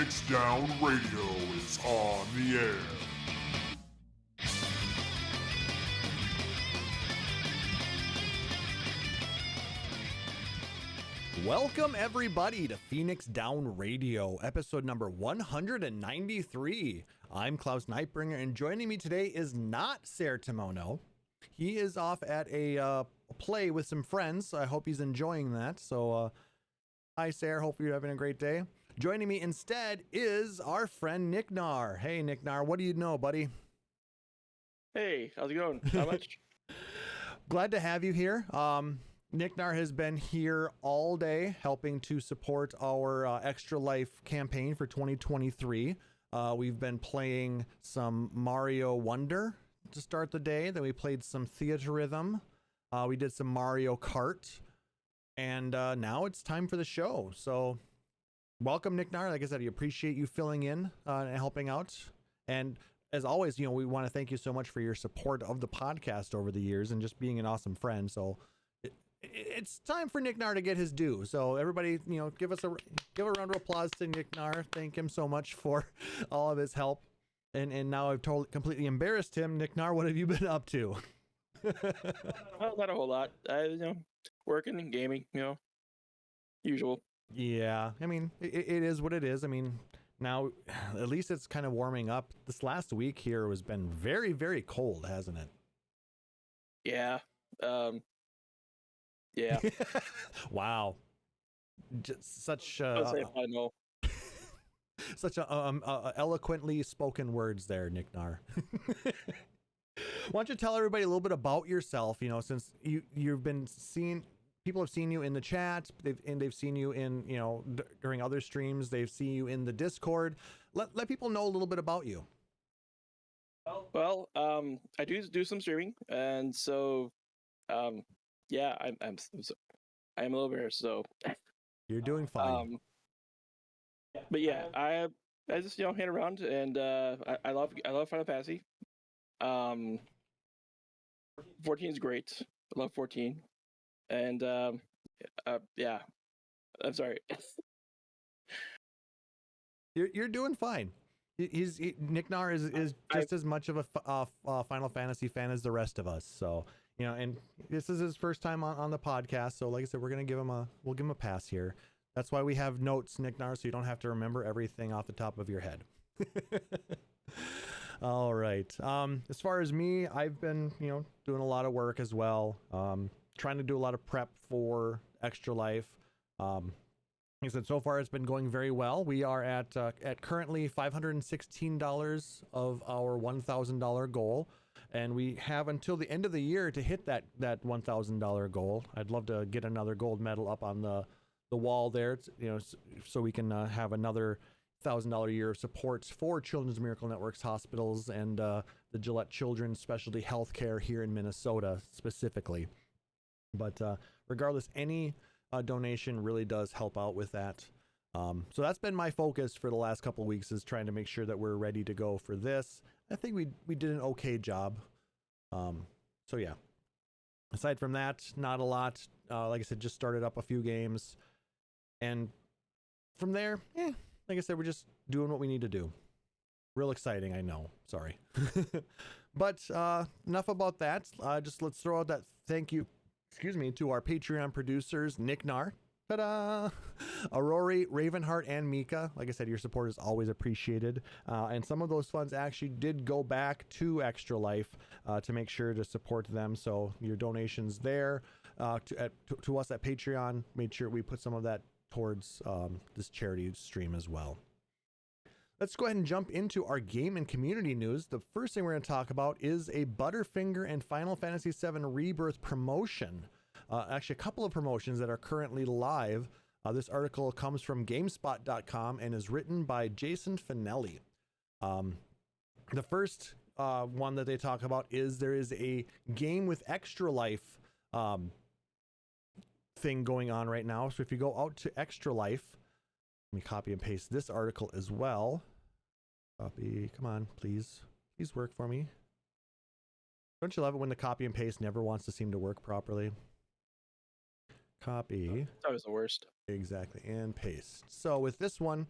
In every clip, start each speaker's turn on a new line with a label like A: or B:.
A: Phoenix Down Radio is on the air.
B: Welcome everybody to Phoenix Down Radio, episode number 193. I'm Klaus Nightbringer, and joining me today is not Ser Timono. He is off at a play with some friends. I hope he's enjoying that. So, hi Ser, hope you're having a great day. Joining me instead is our friend Nick Nar. Hey Nick Nar, what do you know, buddy?
C: Hey, how's it going? Not much.
B: Glad to have you here. Nick Nar has been here all day helping to support our Extra Life campaign for 2023. We've been playing some Mario Wonder to start the day. Then we played some Theatrhythm. We did some Mario Kart. And now it's time for the show. So welcome, Nick Nar. Like I said, we appreciate you filling in and helping out. And as always, we want to thank you so much for your support of the podcast over the years and just being an awesome friend. So it's time for Nick Nar to get his due. So everybody, give a round of applause to Nick Nar. Thank him so much for all of his help. And now I've completely embarrassed him. Nick Nar, what have you been up to?
C: Well, not a whole lot. Working and gaming, usual.
B: Yeah, I mean, it is what it is. I mean, now at least it's kind of warming up. This last week here has been very, very cold, hasn't it?
C: Yeah. Yeah.
B: Wow. Just such
C: I know.
B: such eloquently spoken words there, Nick Nar. Why don't you tell everybody a little bit about yourself? Since you've been seen, people have seen you in the chat. They've seen you in during other streams. They've seen you in the Discord. Let people know a little bit about you.
C: Well, I do some streaming, and so, yeah, I'm a little embarrassed. So
B: You're doing fine.
C: But yeah, I just hang around, and I love Final Fantasy. 14 is great. I love 14, and yeah. I'm sorry.
B: You're doing fine. Nick Nar is just as much of a Final Fantasy fan as the rest of us. So and this is his first time on the podcast. So like I said, we'll give him a pass here. That's why we have notes, Nick Nar, so you don't have to remember everything off the top of your head. All right. As far as me, I've been doing a lot of work as well. Trying to do a lot of prep for Extra Life. Like I said, so far it's been going very well. We are at currently $516 of our $1,000 goal, and we have until the end of the year to hit that $1,000 goal. I'd love to get another gold medal up on the wall there, so we can have another $1,000 a year of supports for Children's Miracle Network's hospitals and the Gillette Children's Specialty Healthcare here in Minnesota specifically. But regardless, any donation really does help out with that. So that's been my focus for the last couple of weeks, is trying to make sure that we're ready to go for this. I think we did an okay job. So yeah, aside from that, not a lot. Like I said, just started up a few games, and from there, like I said, we're just doing what we need to do. Real exciting, I know. Sorry. But enough about that. Just let's throw out that thank you, to our Patreon producers, Nick Nar, ta-da, Aurori, Ravenheart, and Mika. Like I said, your support is always appreciated. And some of those funds actually did go back to Extra Life to make sure to support them. So your donations there to us at Patreon made sure we put some of that towards this charity stream as well. Let's go ahead and jump into our game and community news. The first thing we're going to talk about is a Butterfinger and Final Fantasy VII Rebirth promotion. Actually, a couple of promotions that are currently live. This article comes from GameSpot.com and is written by Jason Finelli. The first one that they talk about is there is a game with Extra Life thing going on right now. So if you go out to Extra Life, let me copy and paste this article as well. Copy, come on, please work for me. Don't you love it when the copy and paste never wants to seem to work properly? Copy.
C: That was the worst.
B: Exactly, and paste. So with this one,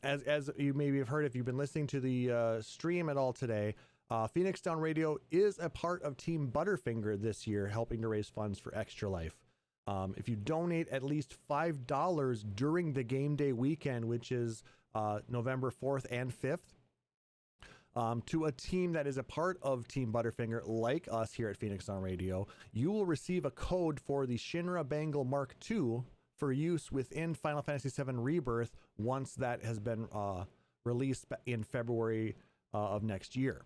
B: as you maybe have heard if you've been listening to the stream at all today, Phoenix Down Radio is a part of Team Butterfinger this year, helping to raise funds for Extra Life. If you donate at least $5 during the game day weekend, which is November 4th and 5th, to a team that is a part of Team Butterfinger, like us here at Phoenix Down Radio, you will receive a code for the Shinra Bangle Mark II for use within Final Fantasy VII Rebirth once that has been released in February of next year.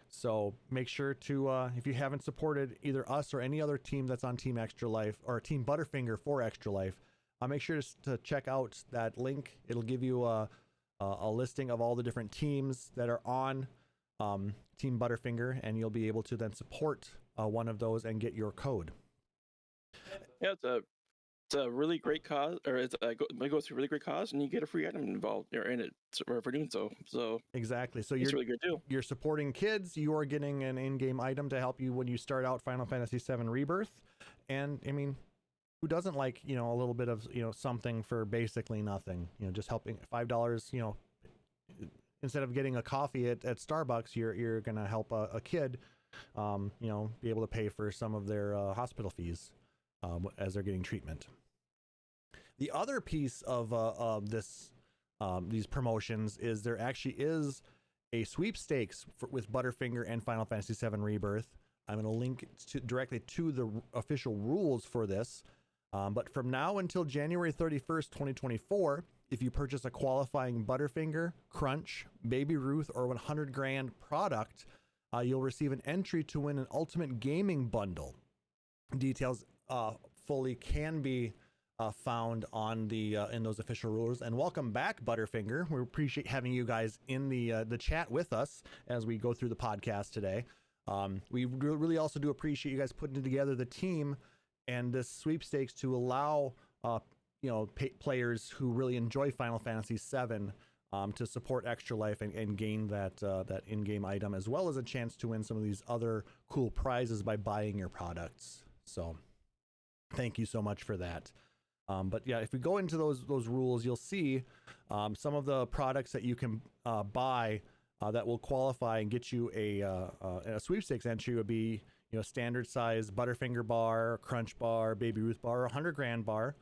B: So make sure to, if you haven't supported either us or any other team that's on Team Extra Life or Team Butterfinger for Extra Life, make sure to check out that link. It'll give you a listing of all the different teams that are on Team Butterfinger, and you'll be able to then support one of those and get your code.
C: Yeah, it's a really great cause, or it goes to a really great cause, and you get a free item involved or in it for doing so. So
B: exactly. So
C: it's really good too.
B: You're supporting kids. You are getting an in-game item to help you when you start out Final Fantasy VII Rebirth, and I mean, who doesn't like a little bit of something for basically nothing? Just helping $5. Instead of getting a coffee at Starbucks, you're gonna help a kid, be able to pay for some of their hospital fees as they're getting treatment. The other piece of these promotions is there actually is a sweepstakes with Butterfinger and Final Fantasy VII Rebirth. I'm going to link directly to the official rules for this. But from now until January 31st, 2024, if you purchase a qualifying Butterfinger, Crunch, Baby Ruth, or 100 grand product, you'll receive an entry to win an Ultimate Gaming Bundle. Details fully can be found on the in those official rules. And welcome back, Butterfinger. We appreciate having you guys in the chat with us as we go through the podcast today. We really also do appreciate you guys putting together the team and this sweepstakes to allow players who really enjoy Final Fantasy VII to support Extra Life and gain that in-game item, as well as a chance to win some of these other cool prizes by buying your products. So thank you so much for that. But yeah, if we go into those rules, you'll see some of the products that you can buy that will qualify and get you a sweepstakes entry would be standard size Butterfinger bar, Crunch bar, Baby Ruth bar, 100 grand bar.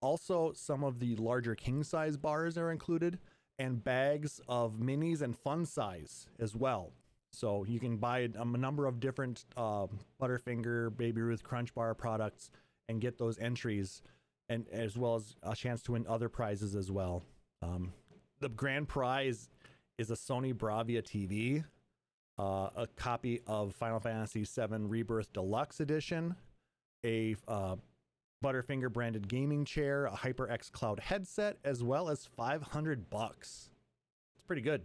B: Also, some of the larger king size bars are included, and bags of minis and fun size as well. So you can buy a number of different Butterfinger, Baby Ruth, Crunch bar products and get those entries, and as well as a chance to win other prizes as well. The grand prize is a Sony Bravia TV, a copy of Final Fantasy VII Rebirth Deluxe Edition, a Butterfinger branded gaming chair, a HyperX Cloud headset, as well as $500. It's pretty good.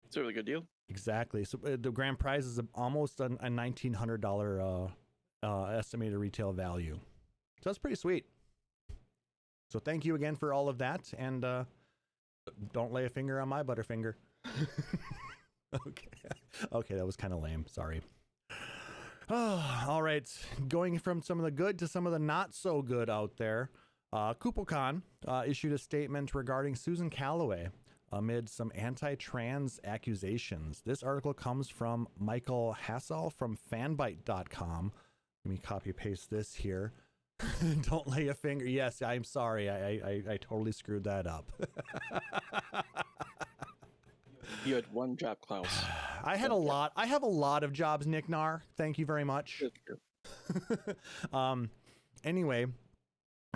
C: It's a really good deal.
B: Exactly. So the grand prize is almost a $1,900 estimated retail value. So that's pretty sweet. So thank you again for all of that, and don't lay a finger on my Butterfinger. Okay, that was kind of lame. Sorry. Oh, all right, going from some of the good to some of the not so good out there. KupoCon issued a statement regarding Susan Calloway amid some anti-trans accusations. This article comes from Michael Hassel from fanbyte.com. Let me copy paste this here. Don't lay a finger. Yes, I'm sorry. I totally screwed that up.
C: You had one job, Klaus.
B: I had a lot. I have a lot of jobs, Nick Nar. Thank you very much. Anyway,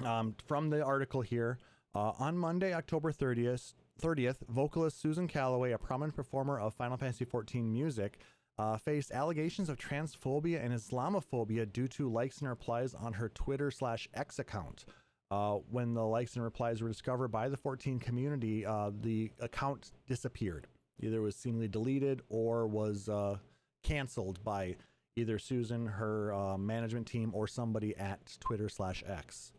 B: from the article here, on Monday, October 30th, vocalist Susan Calloway, a prominent performer of Final Fantasy XIV music, faced allegations of transphobia and Islamophobia due to likes and replies on her Twitter/X account. When the likes and replies were discovered by the 14 community, the account disappeared. Either was seemingly deleted or was canceled by either Susan, her management team, or somebody at Twitter/X.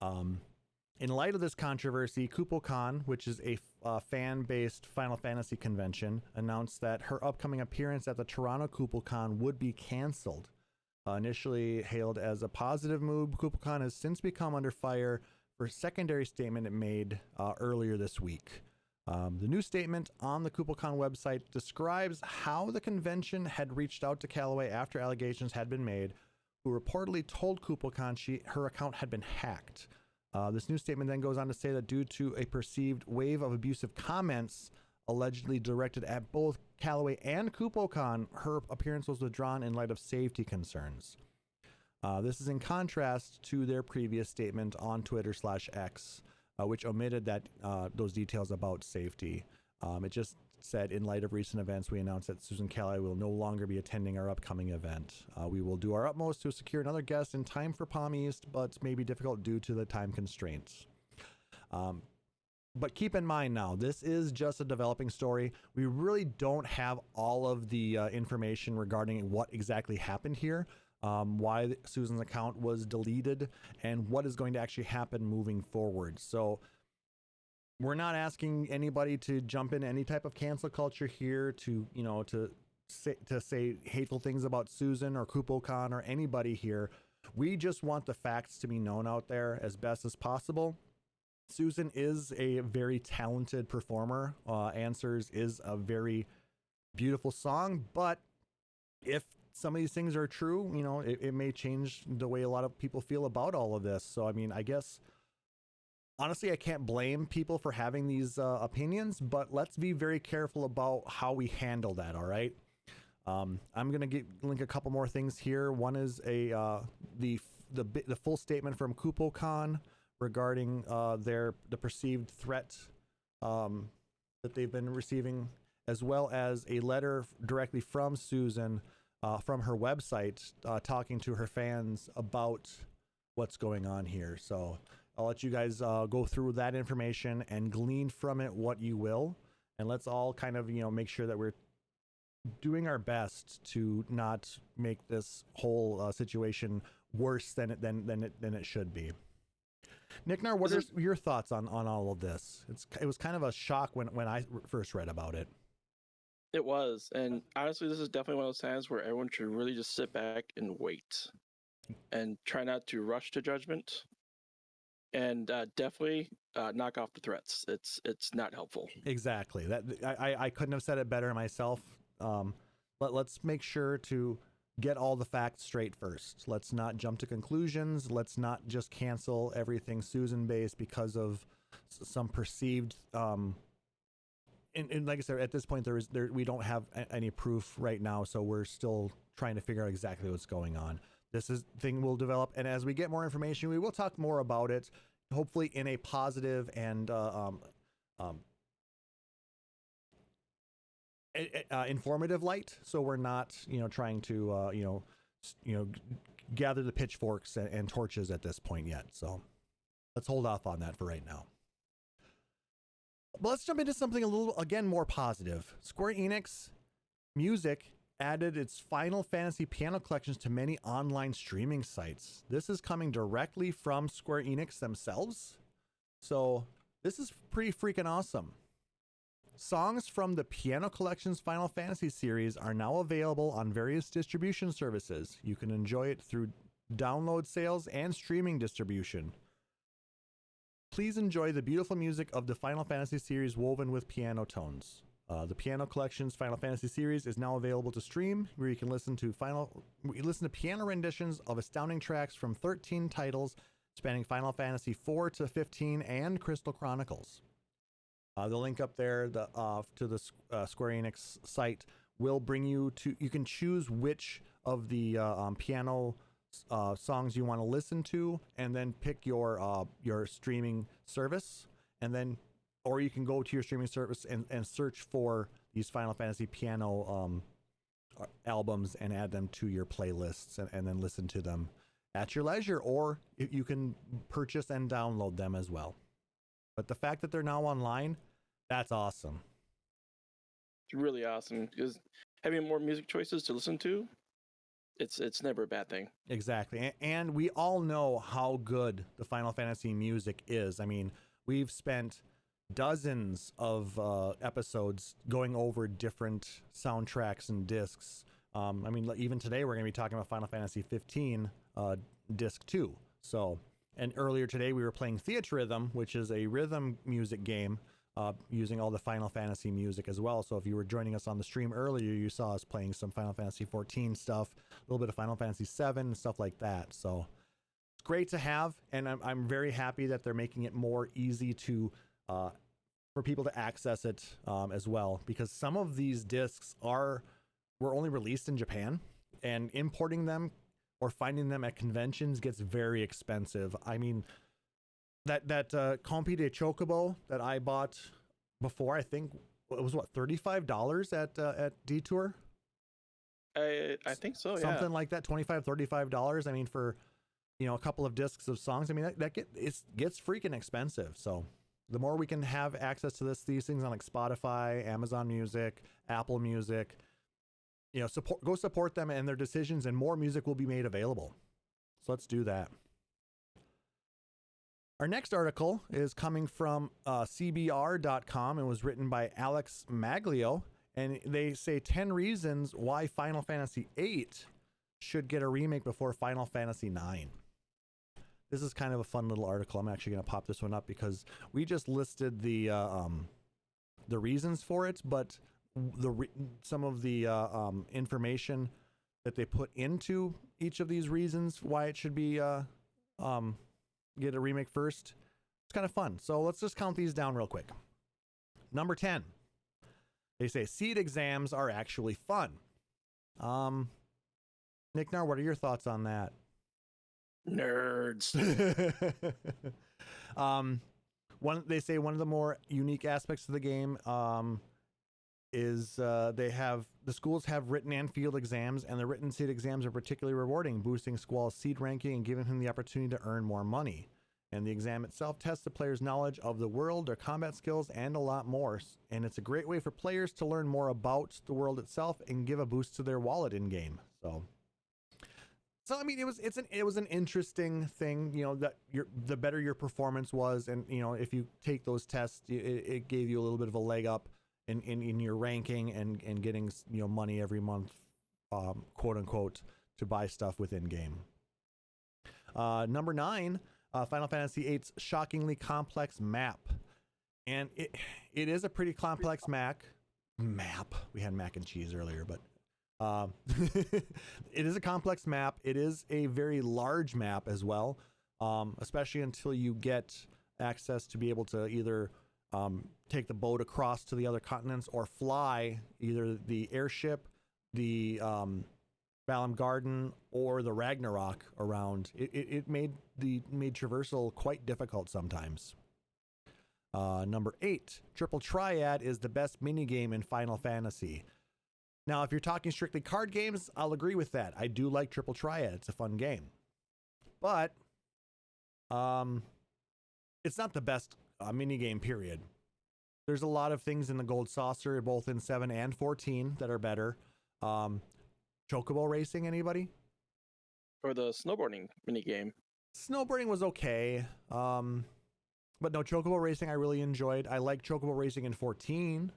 B: In light of this controversy, KupoCon, which is a fan-based Final Fantasy convention, announced that her upcoming appearance at the Toronto KupoCon would be canceled. Initially hailed as a positive move, KupoCon has since become under fire for a secondary statement it made earlier this week. The new statement on the KupoCon website describes how the convention had reached out to Callaway after allegations had been made, who reportedly told KupoCon her account had been hacked. This new statement then goes on to say that due to a perceived wave of abusive comments allegedly directed at both Callaway and KupoCon, her appearance was withdrawn in light of safety concerns. This is in contrast to their previous statement on Twitter/X, which omitted those details about safety. It just said, in light of recent events, we announced that Susan Callaway will no longer be attending our upcoming event. We will do our utmost to secure another guest in time for Palm East, but may be difficult due to the time constraints. But keep in mind now, this is just a developing story. We really don't have all of the information regarding what exactly happened here, why Susan's account was deleted, and what is going to actually happen moving forward. So we're not asking anybody to jump in any type of cancel culture here to say hateful things about Susan or KupoCon or anybody here. We just want the facts to be known out there as best as possible. Susan is a very talented performer. Answers is a very beautiful song, but if some of these things are true, it may change the way a lot of people feel about all of this. So, I mean, I guess, honestly, I can't blame people for having these opinions, but let's be very careful about how we handle that, all right? I'm going to link a couple more things here. One is the full statement from KupoCon regarding the perceived threat that they've been receiving, as well as a letter directly from Susan from her website talking to her fans about what's going on here. So I'll let you guys go through that information and glean from it what you will, and let's all kind of make sure that we're doing our best to not make this whole situation worse than it should be. Nicknar, what are your thoughts on all of this? It was kind of a shock when I first read about it.
C: It was, and honestly, this is definitely one of those times where everyone should really just sit back and wait, and try not to rush to judgment, and definitely knock off the threats. It's not helpful.
B: Exactly. That I couldn't have said it better myself. But let's make sure to get all the facts straight first. Let's not jump to conclusions. Let's not just cancel everything Susan based because of some perceived and like I said, at this point we don't have any proof right now, so we're still trying to figure out exactly what's going on. This thing will develop, and as we get more information, we will talk more about it, hopefully in a positive and informative light. So we're not trying to gather the pitchforks and torches at this point yet. So let's hold off on that for right now. But let's jump into something a little, again, more positive. Square Enix Music added its Final Fantasy piano collections to many online streaming sites. This is coming directly from Square Enix themselves. So this is pretty freaking awesome. Songs from the Piano Collections Final Fantasy series are now available on various distribution services. You can enjoy it through download sales and streaming distribution. Please enjoy the beautiful music of the Final Fantasy series woven with piano tones. The Piano Collections Final Fantasy series is now available to stream, where you can listen to piano renditions of astounding tracks from 13 titles spanning Final Fantasy 4 to 15 and Crystal Chronicles. The link up there to the Square Enix site will bring you to. You can choose which of the piano songs you want to listen to, and then pick your streaming service, and then, or you can go to your streaming service and search for these Final Fantasy piano albums and add them to your playlists, and then listen to them at your leisure, or you can purchase and download them as well. But the fact that they're now online, that's awesome.
C: It's really awesome, because having more music choices to listen to, it's never a bad thing.
B: Exactly. And we all know how good the Final Fantasy music is. I mean, we've spent dozens of episodes going over different soundtracks and discs. I mean, even today we're going to be talking about Final Fantasy 15 disc 2. So, and earlier today we were playing Theatrhythm, which is a rhythm music game using all the Final Fantasy music as well. So if you were joining us on the stream earlier, you saw us playing some Final Fantasy 14 stuff, a little bit of Final Fantasy 7 and stuff like that. So it's great to have, and I'm very happy that they're making it more easy to for people to access it as well, because some of these discs were only released in Japan, and importing them or finding them at conventions gets very expensive. I mean, that Compi de Chocobo that I bought before, I think it was what, $35 at Detour?
C: I think so, yeah.
B: Something like that, $25, $35. I mean, for a couple of discs of songs, I mean that gets freaking expensive. So the more we can have access to these things on like Spotify, Amazon Music, Apple Music, go support them and their decisions, and more music will be made available. So let's do that. Our next article is coming from CBR.com and was written by Alex Maglio, and they say 10 reasons why Final Fantasy VIII should get a remake before Final Fantasy IX. This is kind of a fun little article. I'm actually going to pop this one up because we just listed the reasons for it, but some of the information that they put into each of these reasons why it should be get a remake first. It's kind of fun. So let's just count these down real quick. Number 10. They say seed exams are actually fun. Nick Nar, what are your thoughts on that?
C: Nerds.
B: They say one of the more unique aspects of the game is the schools have written and field exams, and the written seed exams are particularly rewarding, boosting Squall's seed ranking and giving him the opportunity to earn more money. And the exam itself tests the player's knowledge of the world, their combat skills, and a lot more. And it's a great way for players to learn more about the world itself and give a boost to their wallet in game. So I mean, it was an interesting thing, that the better your performance was, and if you take those tests, it gave you a little bit of a leg up in your ranking and getting money every month, quote unquote, to buy stuff within game. Number 9, Final Fantasy VIII's shockingly complex map, and it is a pretty complex map. We had mac and cheese earlier, but it is a complex map. It is a very large map as well, especially until you get access to be able to either take the boat across to the other continents or fly either the airship, the Balam Garden, or the Ragnarok around. It made traversal quite difficult sometimes. Number 8, Triple Triad is the best minigame in Final Fantasy. Now, if you're talking strictly card games, I'll agree with that. I do like Triple Triad. It's a fun game. But it's not the best minigame, period. There's a lot of things in the Gold Saucer, both in 7 and 14, that are better. Chocobo racing, anybody?
C: Or the snowboarding minigame.
B: Snowboarding was okay. But no, Chocobo racing I really enjoyed. I like Chocobo racing in 14.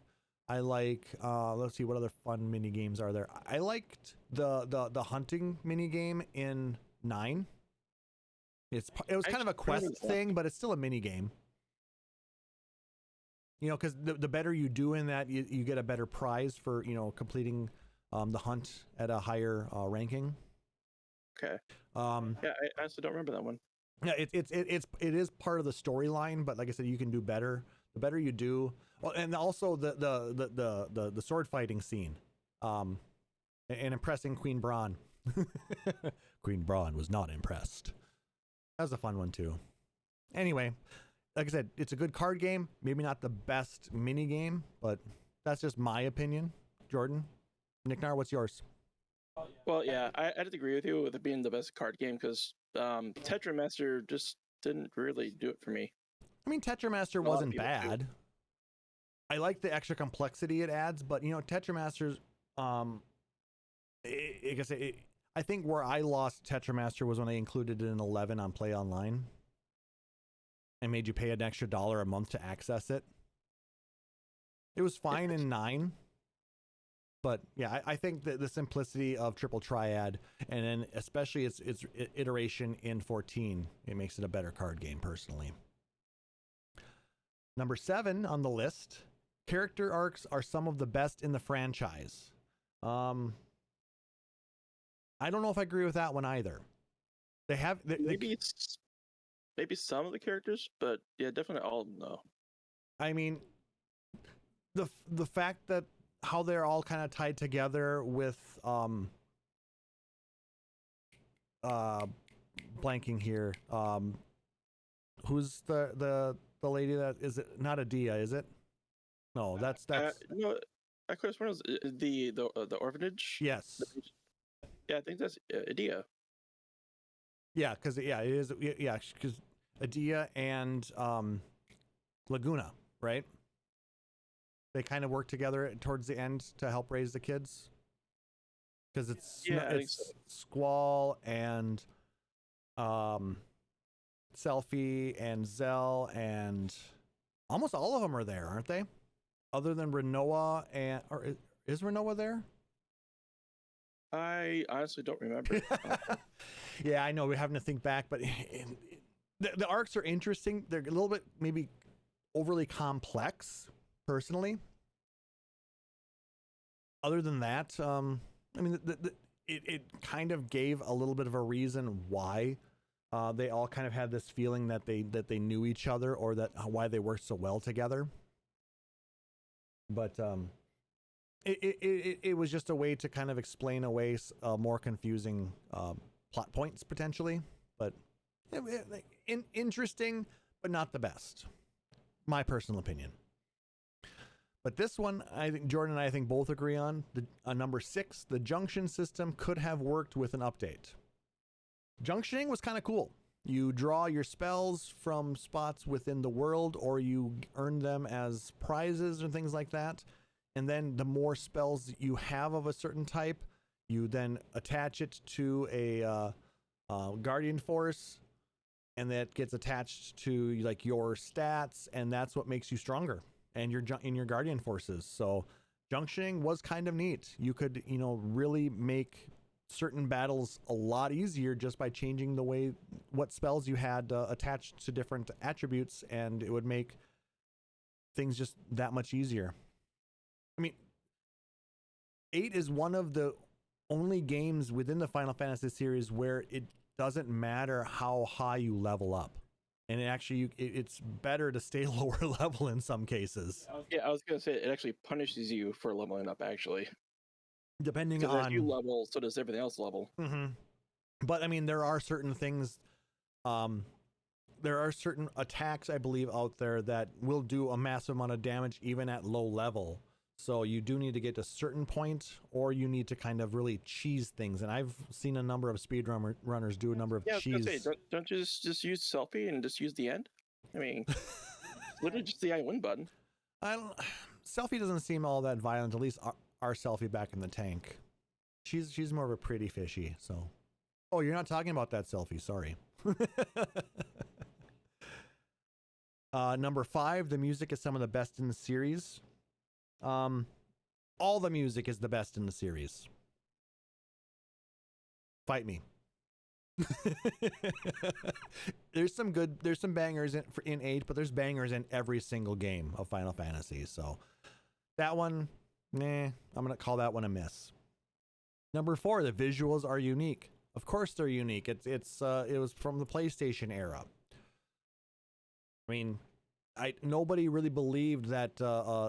B: I like, let's see, what other fun mini games are there? I liked the hunting mini game in 9. It was kind of a quest thing, but it's still a mini game. Because the better you do in that, you get a better prize for completing the hunt at a higher ranking.
C: Okay. Yeah, I actually don't remember that one.
B: Yeah, it is part of the storyline, but like I said, you can do better. The better you do, well, and also the sword fighting scene, and impressing Queen Braun. Queen Braun was not impressed. That was a fun one too. Anyway, like I said, it's a good card game. Maybe not the best mini game, but that's just my opinion. Jordan, Nick Nar, what's yours?
C: Well, yeah, I'd agree with you with it being the best card game because Tetramaster just didn't really do it for me.
B: I mean, Tetramaster wasn't bad. I like the extra complexity it adds, but Tetramaster's, I think where I lost Tetramaster was when they included it in 11 on Play Online and made you pay an extra $1 a month to access it. It was fine in 9, but yeah, I think that the simplicity of Triple Triad, and then especially its iteration in 14, it makes it a better card game personally. Number 7 on the list, character arcs are some of the best in the franchise. I don't know if I agree with that one either.
C: Maybe some of the characters, but yeah, definitely all of them though.
B: I mean, the fact that how they're all kind of tied together with blanking here. Who's the lady that is it? Not Adia, is it? No, that's
C: no. Of course, one was the orphanage.
B: yes.
C: Yeah, I think that's Adia.
B: Yeah, because it is. Yeah, because Adia and Laguna, right? They kind of work together towards the end to help raise the kids. Because it's Squall and Selphie and Zell and almost all of them are there, aren't they? Other than Rinoa is Rinoa there?
C: I honestly don't remember.
B: Yeah, I know we're having to think back, but the arcs are interesting. They're a little bit maybe overly complex, personally. Other than that, I mean, it kind of gave a little bit of a reason why they all kind of had this feeling that they knew each other, or that why they worked so well together. But it was just a way to kind of explain away more confusing plot points potentially. But interesting, but not the best. My personal opinion. But this one, I think Jordan and I think both agree on. Number 6, the junction system could have worked with an update. Junctioning was kind of cool. You draw your spells from spots within the world, or you earn them as prizes or things like that. And then the more spells you have of a certain type, you then attach it to a guardian force, and that gets attached to like your stats, and that's what makes you stronger and in your guardian forces. So junctioning was kind of neat. You could, really make certain battles a lot easier just by changing the way what spells you had attached to different attributes, and it would make things just that much easier. I mean, 8 is one of the only games within the Final Fantasy series where it doesn't matter how high you level up. And it's better to stay lower level in some cases.
C: Yeah, I was going to say, it actually punishes you for leveling up, actually.
B: Depending on...
C: as you level, so does everything else level.
B: Mm-hmm. But, I mean, there are certain things... there are certain attacks, I believe, out there that will do a massive amount of damage even at low level. So you do need to get to a certain point, or you need to kind of really cheese things. And I've seen a number of runners do a number of cheese.
C: I was gonna say, don't you just use Selphie and just use the end? I mean, literally just the I win button.
B: Selphie doesn't seem all that violent. At least our Selphie back in the tank. She's more of a pretty fishy. So, oh, you're not talking about that Selphie. Sorry. Number 5, the music is some of the best in the series. All the music is the best in the series. Fight me. There's some bangers in 8, but there's bangers in every single game of Final Fantasy. So that one, I'm gonna call that one a miss. Number 4, the visuals are unique. Of course they're unique. It was from the PlayStation era. I mean, nobody really believed that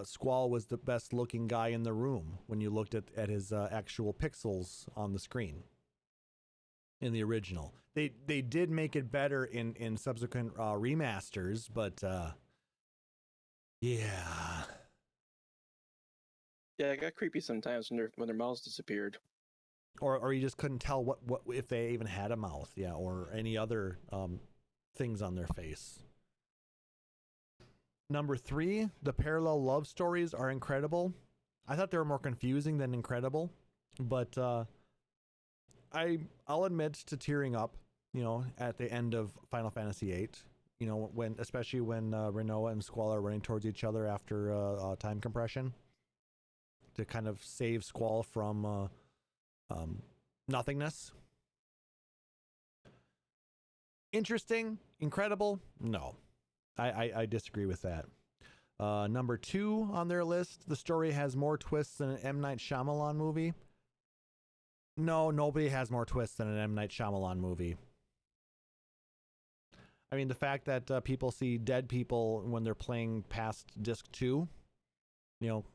B: Squall was the best looking guy in the room when you looked at his actual pixels on the screen in the original. They did make it better in subsequent remasters, but yeah,
C: it got creepy sometimes when their mouths disappeared,
B: or you just couldn't tell what if they even had a mouth, or any other things on their face. Number 3, the parallel love stories are incredible. I thought they were more confusing than incredible, but I'll admit to tearing up, at the end of Final Fantasy VIII. Especially when Rinoa and Squall are running towards each other after time compression to kind of save Squall from nothingness. Interesting, incredible? No. I disagree with that. Number 2 on their list, the story has more twists than an M. Night Shyamalan movie. No, nobody has more twists than an M. Night Shyamalan movie. I mean, the fact that people see dead people when they're playing past disc 2, you know,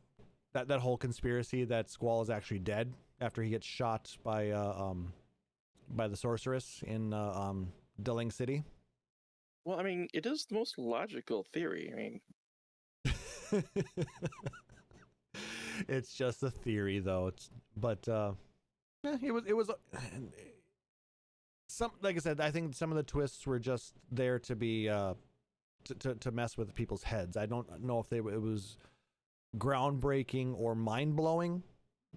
B: that whole conspiracy that Squall is actually dead after he gets shot by the sorceress in Deling City.
C: Well, I mean, it is the most logical theory. I mean,
B: it's just a theory, though. It was some, like I said, I think some of the twists were just there to be to mess with people's heads. I don't know if it was groundbreaking or mind-blowing,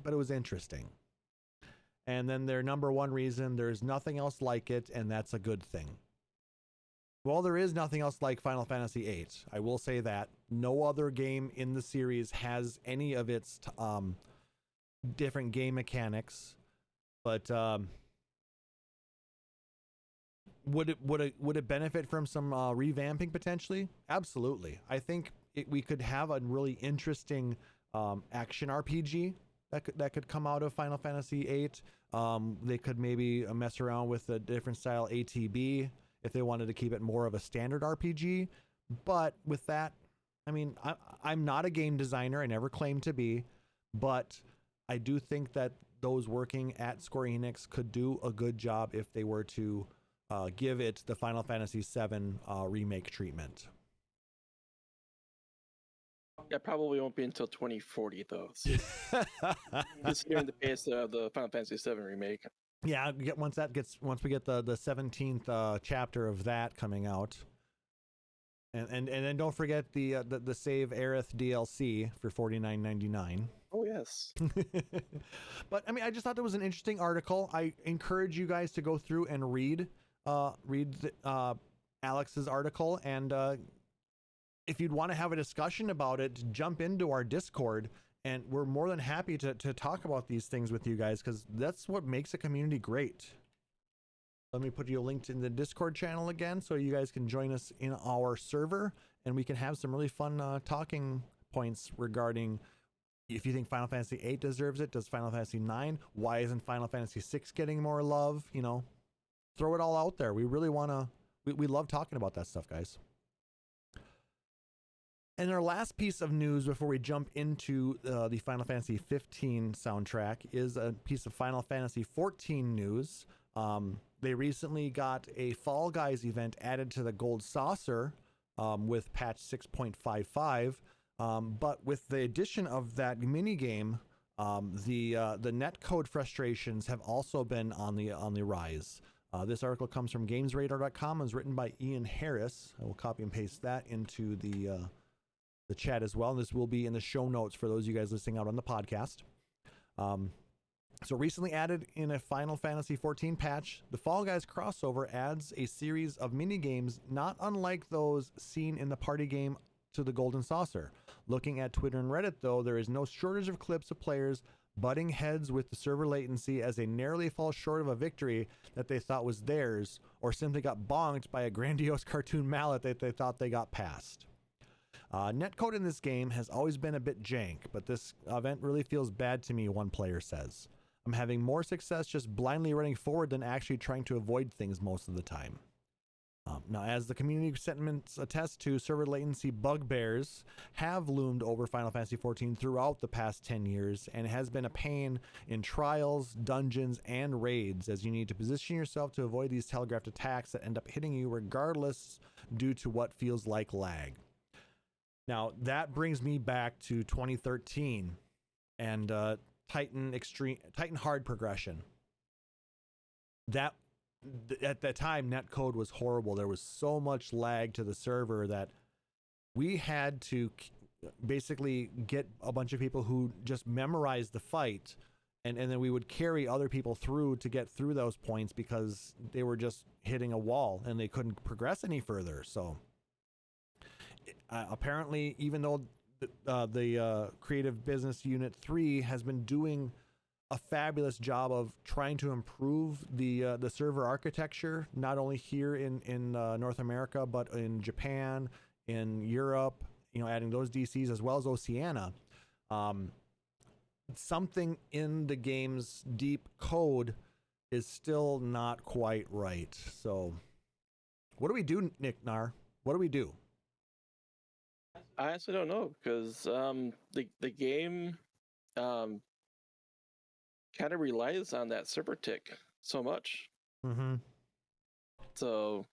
B: but it was interesting. And then their number 1 reason, there's nothing else like it, and that's a good thing. Well, there is nothing else like Final Fantasy VIII. I will say that. No other game in the series has any of its different game mechanics. But would it benefit from some revamping potentially? Absolutely. I think we could have a really interesting action RPG that could come out of Final Fantasy VIII. They could maybe mess around with a different style ATB if they wanted to keep it more of a standard RPG. But with that, I mean, I'm not a game designer. I never claimed to be, but I do think that those working at Square Enix could do a good job if they were to give it the Final Fantasy VII remake treatment.
C: that probably won't be until 2040, though. So just given the pace of the Final Fantasy VII remake.
B: Yeah, once we get the 17th chapter of that coming out, and then don't forget the Save Aerith DLC for $49.99.
C: Oh yes.
B: But I mean, I just thought that was an interesting article. I encourage you guys to go through and read Alex's article, and if you'd want to have a discussion about it, jump into our Discord, and we're more than happy to talk about these things with you guys, because that's what makes a community great. Let me put you a link in the Discord channel again so you guys can join us in our server, and we can have some really fun talking points regarding if you think Final Fantasy VIII deserves it. Does Final Fantasy IX? Why isn't Final Fantasy VI getting more love? You know, throw it all out there. We really want to, we love talking about that stuff, guys. And our last piece of news before we jump into the Final Fantasy 15 soundtrack is a piece of Final Fantasy 14 news. They recently got a Fall Guys event added to the Gold Saucer with patch 6.55. But with the addition of that minigame, the netcode frustrations have also been on the rise. This article comes from GamesRadar.com and is written by Ian Harris. I will copy and paste that into the chat as well. And this will be in the show notes for those of you guys listening out on the podcast. So recently added in a Final Fantasy 14 patch, the Fall Guys crossover adds a series of minigames not unlike those seen in the party game to the Golden Saucer. Looking at Twitter and Reddit, though, there is no shortage of clips of players butting heads with the server latency as they narrowly fall short of a victory that they thought was theirs, or simply got bonked by a grandiose cartoon mallet that they thought they got past. Netcode in this game has always been a bit jank, but this event really feels bad to me, one player says. I'm having more success just blindly running forward than actually trying to avoid things most of the time. Now, as the community sentiments attest to, server latency bugbears have loomed over Final Fantasy XIV throughout the past 10 years, and it has been a pain in trials, dungeons, and raids, as you need to position yourself to avoid these telegraphed attacks that end up hitting you regardless due to what feels like lag. Now, that brings me back to 2013 and Titan Hard progression. That at that time, netcode was horrible. There was so much lag to the server that we had to basically get a bunch of people who just memorized the fight, and then we would carry other people through to get through those points because they were just hitting a wall and they couldn't progress any further. So apparently, even though the Creative Business Unit 3 has been doing a fabulous job of trying to improve the server architecture, not only here in North America, but in Japan, in Europe, adding those DCs as well as Oceania, something in the game's deep code is still not quite right. So what do we do, Nick Nar? What do we do?
C: I actually don't know because the game kind of relies on that server tick so much.
B: Mm-hmm.
C: So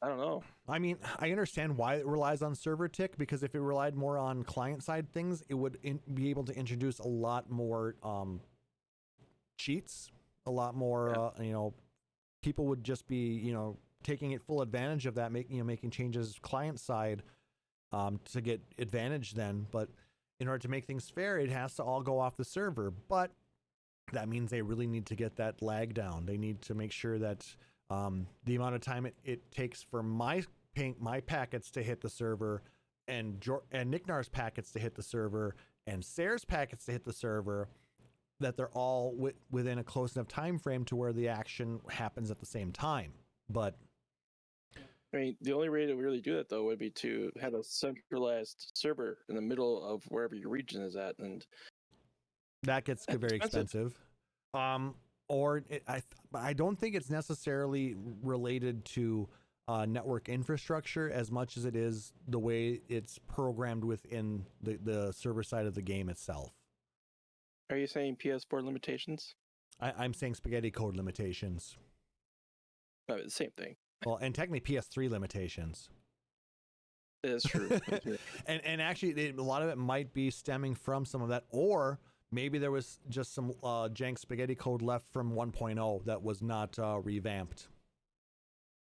C: I don't know.
B: I mean, I understand why it relies on server tick, because if it relied more on client side things, it would be able to introduce a lot more cheats, a lot more, people would just be, taking it full advantage of that, making changes client side to get advantage then. But in order to make things fair, it has to all go off the server. But that means they really need to get that lag down. They need to make sure that the amount of time it takes for my packets to hit the server, and Nick Nar's packets to hit the server, and Sayre's packets to hit the server, that they're all within a close enough time frame to where the action happens at the same time. But
C: I mean, the only way to really do that though would be to have a centralized server in the middle of wherever your region is at, and
B: that gets very expensive. I don't think it's necessarily related to network infrastructure as much as it is the way it's programmed within the server side of the game itself.
C: Are you saying PS4 limitations?
B: I'm saying spaghetti code limitations.
C: No, it's the same thing.
B: Well, and technically PS3 limitations.
C: It is true.
B: and actually, a lot of it might be stemming from some of that, or maybe there was just some jank spaghetti code left from 1.0 that was not revamped,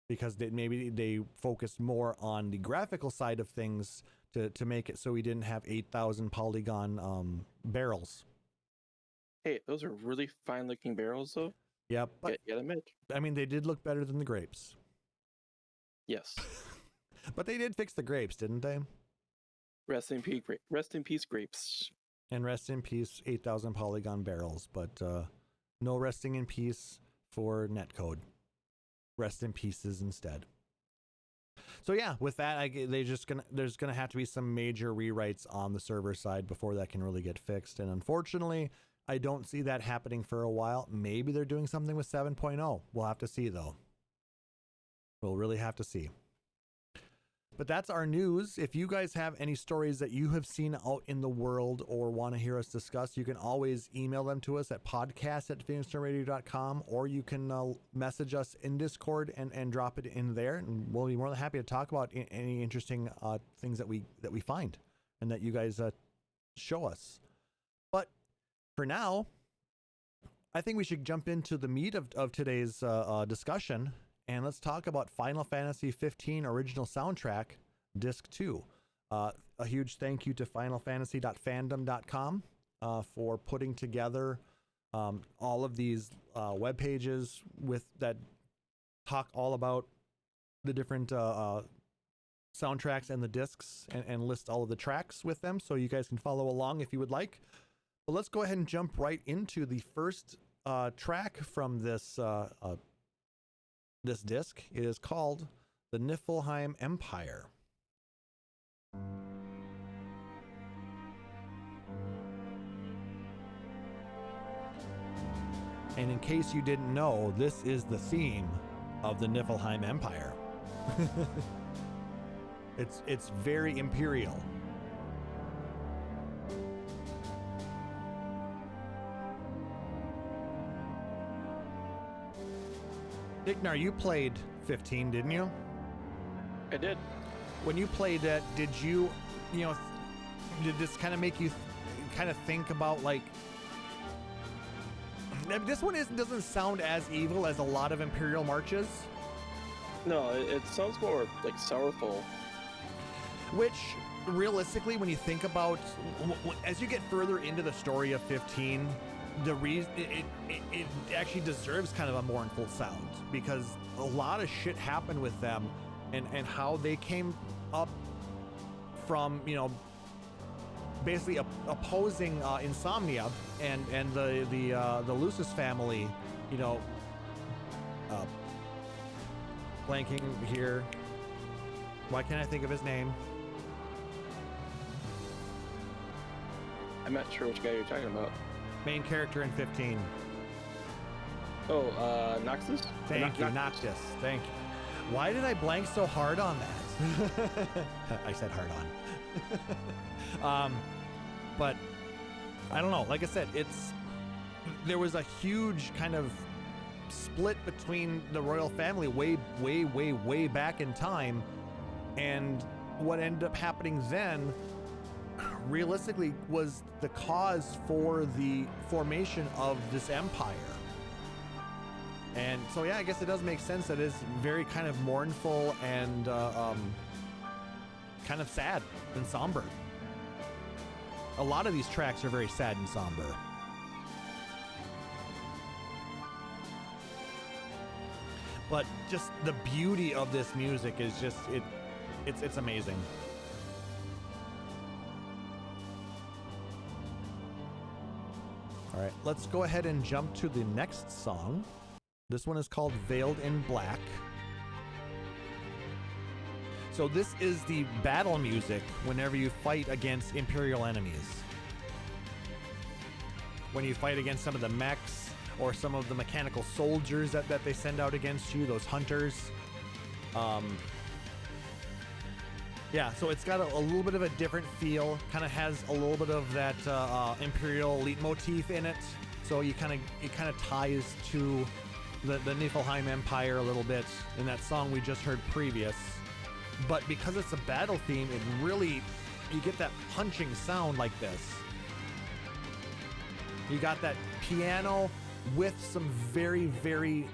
B: because maybe they focused more on the graphical side of things to make it so we didn't have 8,000 polygon barrels.
C: Hey, those are really fine looking barrels though.
B: Yeah, but
C: Gotta admit.
B: I mean, they did look better than the grapes.
C: Yes.
B: But they did fix the grapes, didn't they?
C: Rest in peace, grapes.
B: And rest in peace, 8,000 polygon barrels. But no resting in peace for netcode. Rest in pieces instead. So yeah, with that, there's gonna have to be some major rewrites on the server side before that can really get fixed. And unfortunately, I don't see that happening for a while. Maybe they're doing something with 7.0. We'll have to see though. We'll really have to see. But that's our news. If you guys have any stories that you have seen out in the world or want to hear us discuss, you can always email them to us at podcast@phoenixstormradio.com, or you can message us in Discord and drop it in there, and we'll be more than happy to talk about any interesting things that we find and that you guys show us. But for now, I think we should jump into the meat of today's discussion. And let's talk about Final Fantasy 15 original soundtrack, Disc 2. A huge thank you to finalfantasy.fandom.com for putting together all of these web pages that talk all about the different soundtracks and the discs, and list all of the tracks with them, so you guys can follow along if you would like. But let's go ahead and jump right into the first track from this disc. It is called The Niflheim Empire. And in case you didn't know, this is the theme of the Niflheim Empire. It's very imperial. Ignar, you played 15, didn't you?
C: I did.
B: When you played that, did you did this kind of make you kind of think about, like, this one doesn't sound as evil as a lot of Imperial marches?
C: No, it sounds more like sorrowful.
B: Which, realistically, when you think about, as you get further into the story of 15, the reason it actually deserves kind of a mournful sound, because a lot of shit happened with them, and how they came up from, basically opposing Insomnia and the Lucis family, blanking here. Why can't I think of his name?
C: I'm not sure which guy you're talking about.
B: Main character in 15.
C: Oh, Noxus?
B: Thank you, Noctis. Thank you. Why did I blank so hard on that? I said hard on. But I don't know. Like I said, there was a huge kind of split between the royal family way back in time, and what ended up happening then realistically was the cause for the formation of this empire. And so yeah, I guess it does make sense that it's very kind of mournful and kind of sad and somber. A lot of these tracks are very sad and somber. But just the beauty of this music is just it's amazing. All right, let's go ahead and jump to the next song. This one is called Veiled in Black. So this is the battle music whenever you fight against Imperial enemies. When you fight against some of the mechs or some of the mechanical soldiers that they send out against you, those hunters. Yeah, so it's got a little bit of a different feel. Kind of has a little bit of that Imperial leitmotif in it. So it kind of ties to the Niflheim Empire a little bit in that song we just heard previous. But because it's a battle theme, you get that punching sound like this. You got that piano with some very, very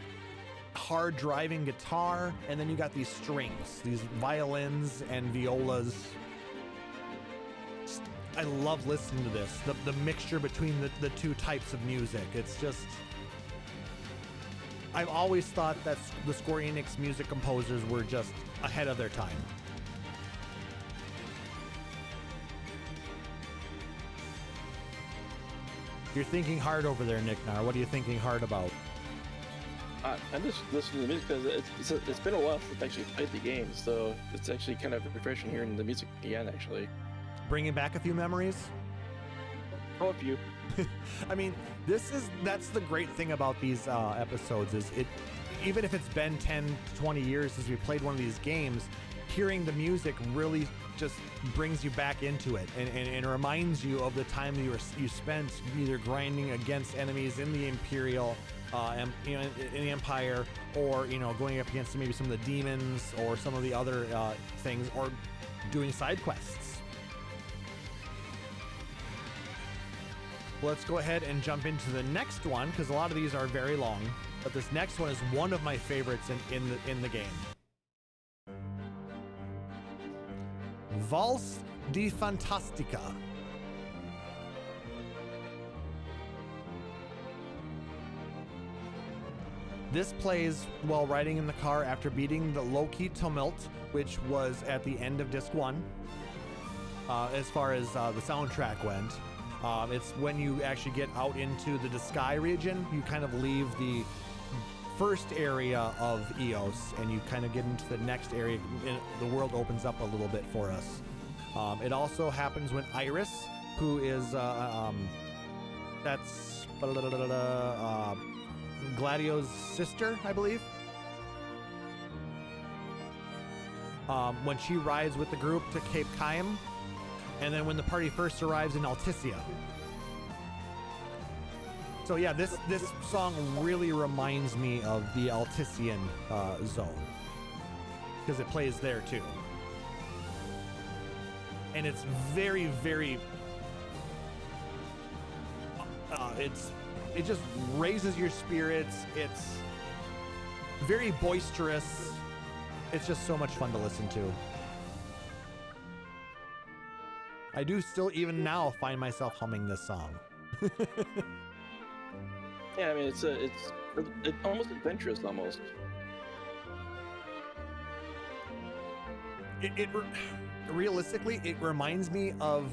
B: hard driving guitar, and then you got these strings, these violins and violas. I love listening to this, the mixture between the two types of music. It's just, I've always thought that the Square Enix music composers were just ahead of their time. You're thinking hard over there, Nick Nar. What are you thinking hard about?
C: I'm just listening to the music because it's been a while since I actually played the game, so it's actually kind of refreshing hearing the music again, actually.
B: Bringing back a few memories?
C: Oh, a few.
B: I mean, that's the great thing about these episodes is even if it's been 10, 20 years since we played one of these games, hearing the music really just brings you back into it and reminds you of the time you spent either grinding against enemies in the Imperial, in the Empire, or going up against maybe some of the demons or some of the other things, or doing side quests. Let's go ahead and jump into the next one because a lot of these are very long, but this next one is one of my favorites in the game. Vals di Fantastica. This plays while riding in the car after beating the Loki Tumult, which was at the end of Disc 1, as far as the soundtrack went. It's when you actually get out into the Disgaea region, you kind of leave the first area of Eos and you kind of get into the next area, and the world opens up a little bit for us. It also happens when Iris, who is that's Gladio's sister, I believe, when she rides with the group to Cape Caim, and then when the party first arrives in Altissia. So yeah, this song really reminds me of the Altissian zone, because it plays there too. And it's very, very, it just raises your spirits. It's very boisterous. It's just so much fun to listen to. I do still, even now, find myself humming this song.
C: Yeah, I mean, it's almost adventurous, almost.
B: Realistically, it reminds me of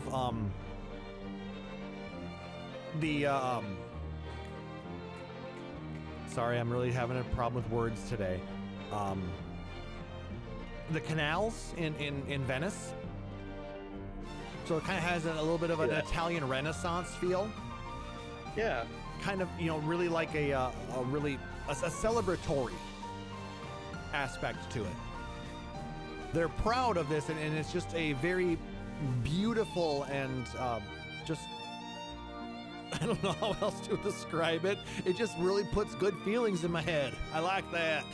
B: sorry, I'm really having a problem with words today. The canals in Venice. So it kind of has a little bit of an Italian Renaissance feel.
C: Yeah.
B: Kind of, really like a celebratory aspect to it. They're proud of this, and it's just a very beautiful and just, I don't know how else to describe it. It just really puts good feelings in my head. I like that.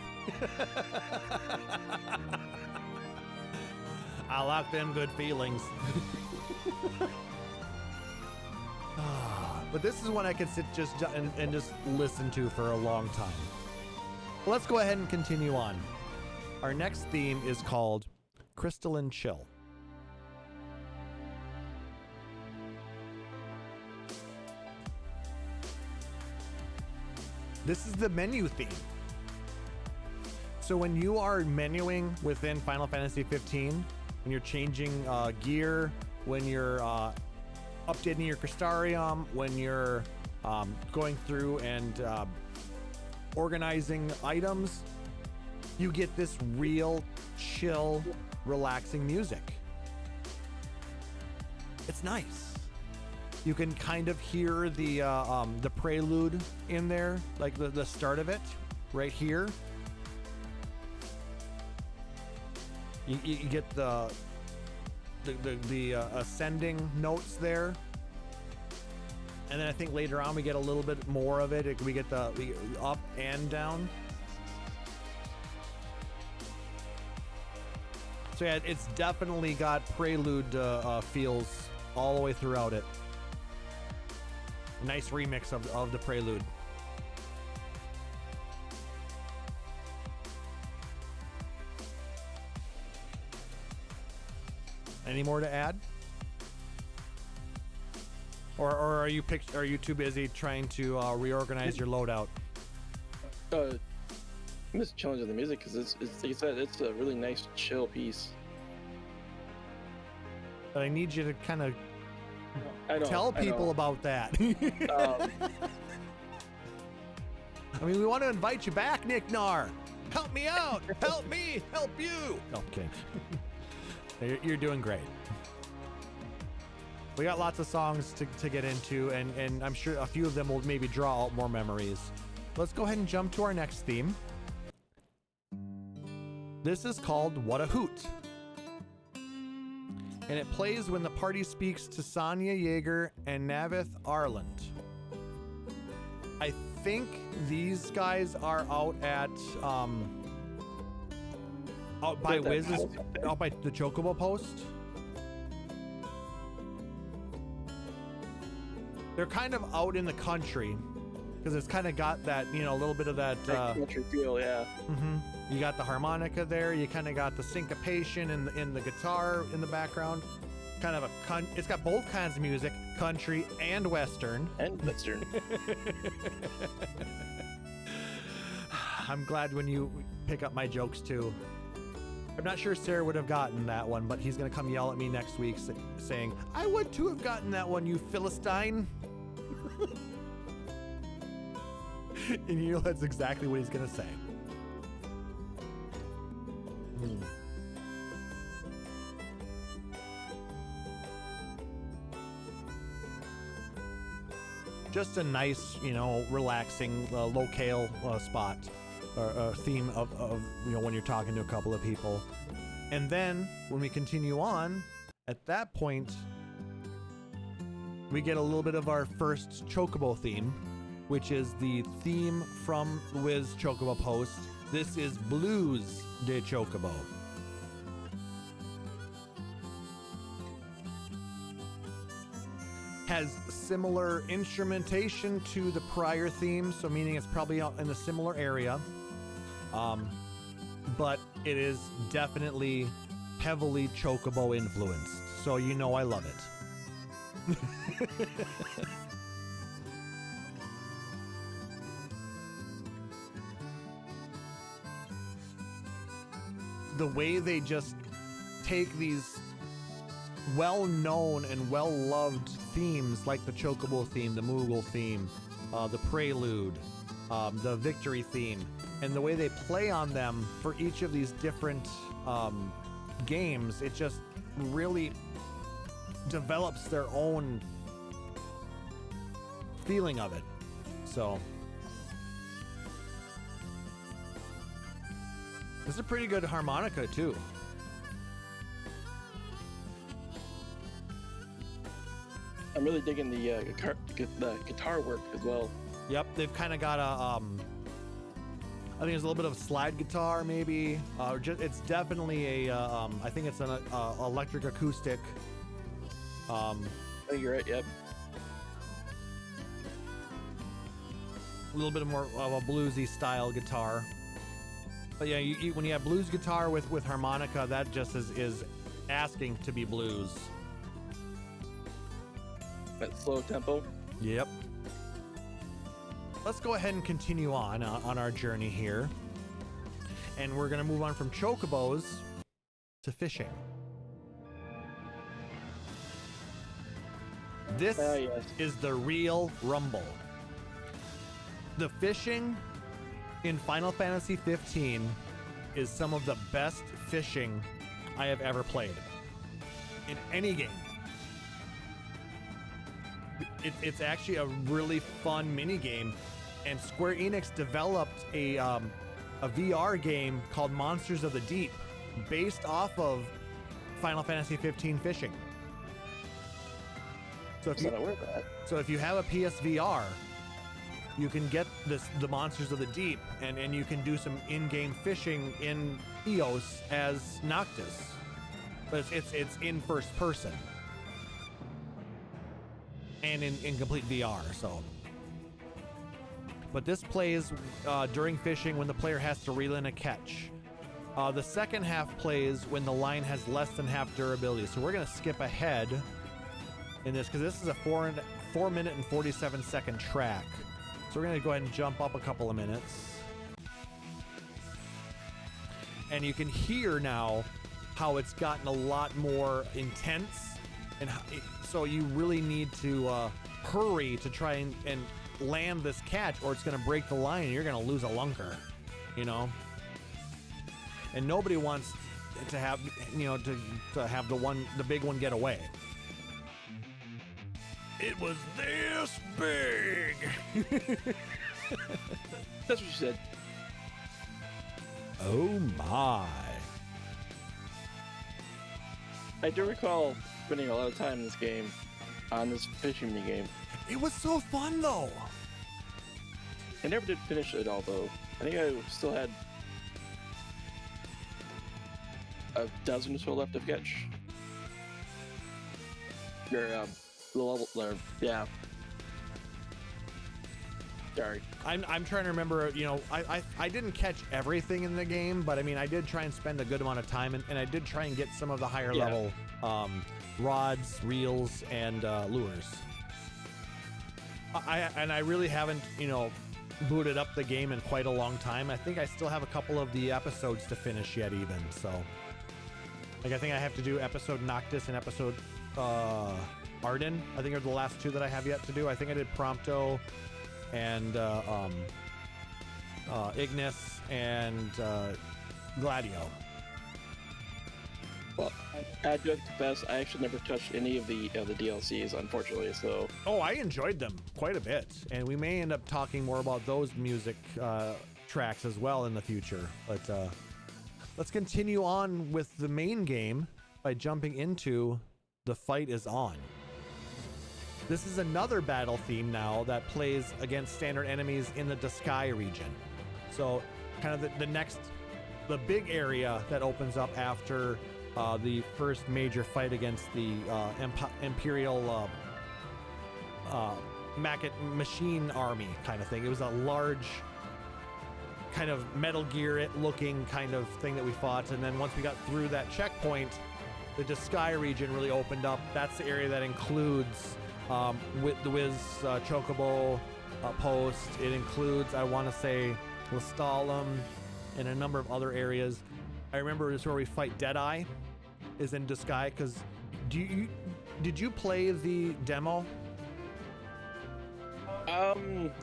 B: I like them good feelings. But this is one I could sit and just listen to for a long time. Let's go ahead and continue on. Our next theme is called Crystalline Chill. This is the menu theme. So when you are menuing within Final Fantasy 15, when you're changing gear, when you're updating your Crystarium, when you're going through and organizing items, you get this real chill, relaxing music. It's nice. You can kind of hear the prelude in there, like the start of it, right here. You get the ascending notes there, and then I think later on we get a little bit more of it. We get the up and down. So yeah, it's definitely got prelude feels all the way throughout it. Nice remix of the prelude. Any more to add? Or are you too busy trying to reorganize your loadout?
C: I'm just challenging the music because it's like you said, it's a really nice chill piece.
B: But I need you to kind of tell people about that. I mean, we want to invite you back, Nick Nar. Help me out. Help me. Help you. Okay. You're doing great. We got lots of songs to get into, and I'm sure a few of them will maybe draw out more memories. Let's go ahead and jump to our next theme. This is called What a Hoot. And it plays when the party speaks to Sonya Yeager and Navith Arland. I think these guys are out at out by Wiz's, out by the Chocobo Post. They're kind of out in the country because it's kind of got that, a little bit of that
C: country feel, yeah.
B: Mm-hmm. You got the harmonica there. You kind of got the syncopation in the guitar in the background. Kind of it's got both kinds of music, country and western.
C: And western.
B: I'm glad when you pick up my jokes too. I'm not sure Sarah would have gotten that one, but he's gonna come yell at me next week saying, "I would too have gotten that one, you Philistine." And that's exactly what he's gonna say. Just a nice, relaxing locale spot or theme of when you're talking to a couple of people. And then when we continue on, at that point, we get a little bit of our first Chocobo theme, which is the theme from Wiz Chocobo Post. This is Blues de Chocobo. Has similar instrumentation to the prior theme, so meaning it's probably out in a similar area. But it is definitely heavily Chocobo influenced, so I love it. The way they just take these well-known and well-loved themes like the Chocobo theme, the Moogle theme, the Prelude, the Victory theme, and the way they play on them for each of these different games, it just really develops their own feeling of it. So this is a pretty good harmonica too.
C: I'm really digging the guitar work as well.
B: Yep, they've kind of got a I think there's a little bit of slide guitar, maybe. It's definitely a I think it's an electric acoustic.
C: I think you're right. Yep.
B: A little bit more of a bluesy style guitar. But yeah, when you have blues guitar with harmonica, that just is asking to be blues.
C: That slow tempo.
B: Yep. Let's go ahead and continue on our journey here. And we're going to move on from chocobos to fishing. This
C: Yes.
B: is the real rumble. The fishing in Final Fantasy 15 is some of the best fishing I have ever played in any game. It's actually a really fun mini game, and Square Enix developed a VR game called Monsters of the Deep based off of Final Fantasy 15 fishing. So if you have a PSVR, you can get the Monsters of the Deep, and you can do some in-game fishing in EOS as Noctis, but it's in first person and in complete VR. So, but this plays during fishing when the player has to reel in a catch. The second half plays when the line has less than half durability. So we're gonna skip ahead in this because this is a 4 minute and 47 second track. So we're going to go ahead and jump up a couple of minutes. And you can hear now how it's gotten a lot more intense. And so you really need to hurry to try and land this catch, or it's going to break the line and you're going to lose a lunker, you know? And nobody wants to have, to have the big one get away. It was this big.
C: That's what you said.
B: Oh my.
C: I do recall spending a lot of time in this game on this fishing mini game.
B: It was so fun though.
C: I never did finish it all though. I think I still had a dozen or so left to catch. Your the level there, yeah. Sorry.
B: I'm trying to remember, I didn't catch everything in the game, but I mean I did try and spend a good amount of time and I did try and get some of the higher level rods, reels, and lures. I really haven't, booted up the game in quite a long time. I think I still have a couple of the episodes to finish yet even, so. Like I think I have to do episode Noctis and episode Arden, I think are the last two that I have yet to do. I think I did Prompto and Ignis and Gladio.
C: Well, I do have to confess, I actually never touched any of the DLCs, unfortunately. So.
B: Oh, I enjoyed them quite a bit, and we may end up talking more about those music tracks as well in the future. But let's continue on with the main game by jumping into The Fight Is On. This is another battle theme now that plays against standard enemies in the Duscae region. So kind of the big area that opens up after the first major fight against the Imperial machine army kind of thing. It was a large kind of Metal Gear looking kind of thing that we fought. And then once we got through that checkpoint, the Duscae region really opened up. That's the area that includes with the Wiz Chocobo post. It includes, I want to say, Lestalem and a number of other areas. I remember it's where we fight Deadeye is in Duscae. Because did you play the demo?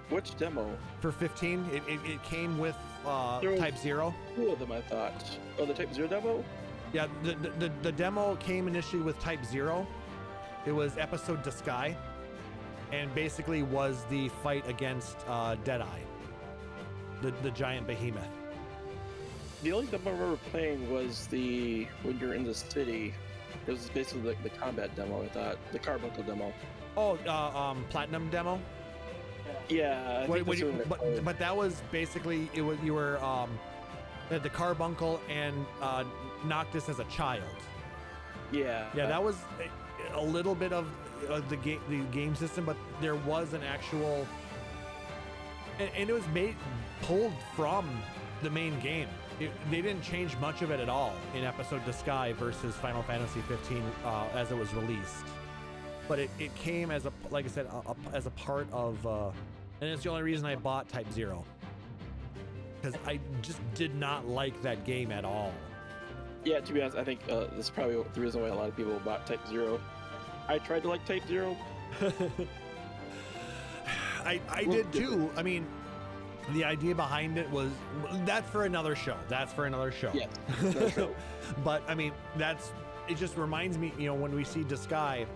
C: Which demo?
B: For 15, it came with Type 0.
C: Two of them, I thought. Oh, the Type 0 demo?
B: Yeah, the demo came initially with Type 0. It was Episode to Sky, and basically was the fight against Deadeye, the giant behemoth.
C: The only demo I remember playing was when you're in the city. It was basically the combat demo. I thought the Carbuncle demo.
B: Oh, Platinum demo.
C: Yeah, I think that's what they're called.
B: But that was basically you were had the Carbuncle and Noctis as a child.
C: Yeah.
B: Yeah, that was a little bit of the game system, but there was an actual, and it was pulled from the main game. They didn't change much of it at all in Episode to Sky versus Final Fantasy 15 as it was released. But it came as like I said, as a part of, and it's the only reason I bought Type 0. Because I just did not like that game at all.
C: Yeah, to be honest, I think this is probably the reason why a lot of people bought Type 0. I tried to like Type 0.
B: I did too. I mean, the idea behind it was, that's for another show.
C: Yes, another show.
B: But I mean, it just reminds me, when we see Disguise,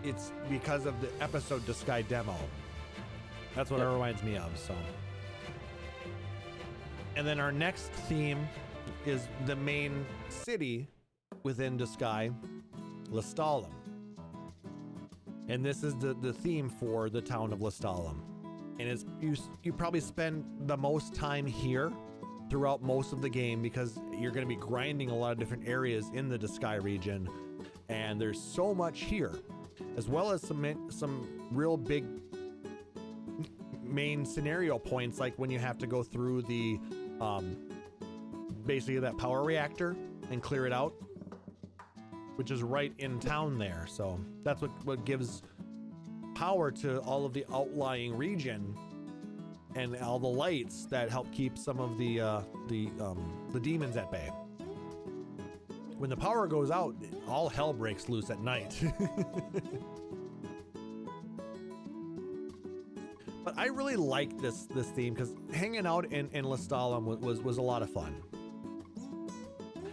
B: it's because of the Episode Disguise demo. That's what it reminds me of, so. And then our next theme is the main city within Disguise, Lestallum. And this is the theme for the town of Lestallum. And it's you probably spend the most time here throughout most of the game because you're going to be grinding a lot of different areas in the Disguise region, and there's so much here, as well as some real big main scenario points, like when you have to go through the basically that power reactor and clear it out, which is right in town there. So that's what gives power to all of the outlying region and all the lights that help keep some of the demons at bay. When the power goes out, all hell breaks loose at night. But I really like this theme because hanging out in Lestallum was a lot of fun.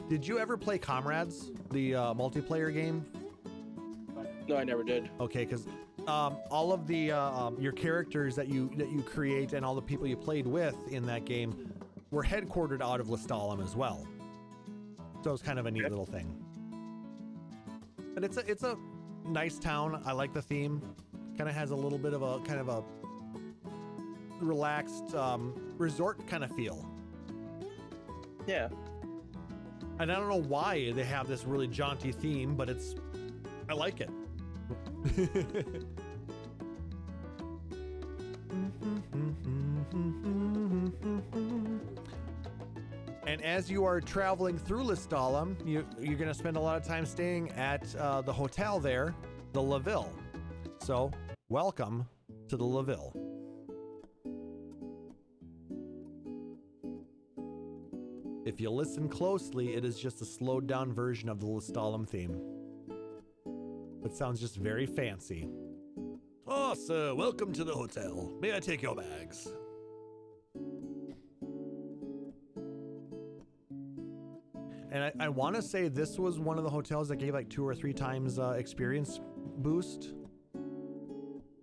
B: Did you ever play Comrades, the multiplayer game?
C: No, I never did.
B: Okay, because all of the your characters that you create and all the people you played with in that game were headquartered out of Lestallum as well. So it's kind of a neat little thing. But it's a nice town. I like the theme. Kind of has a little bit of a kind of a relaxed resort kind of feel.
C: Yeah.
B: And I don't know why they have this really jaunty theme, but I like it. And as you are traveling through Lestallum, you're going to spend a lot of time staying at the hotel there, the La Ville. So, welcome to the La Ville. If you listen closely, it is just a slowed down version of the Lestallum theme. It sounds just very fancy. Oh, sir, welcome to the hotel. May I take your bags? And I want to say this was one of the hotels that gave like 2 or 3 times experience boost.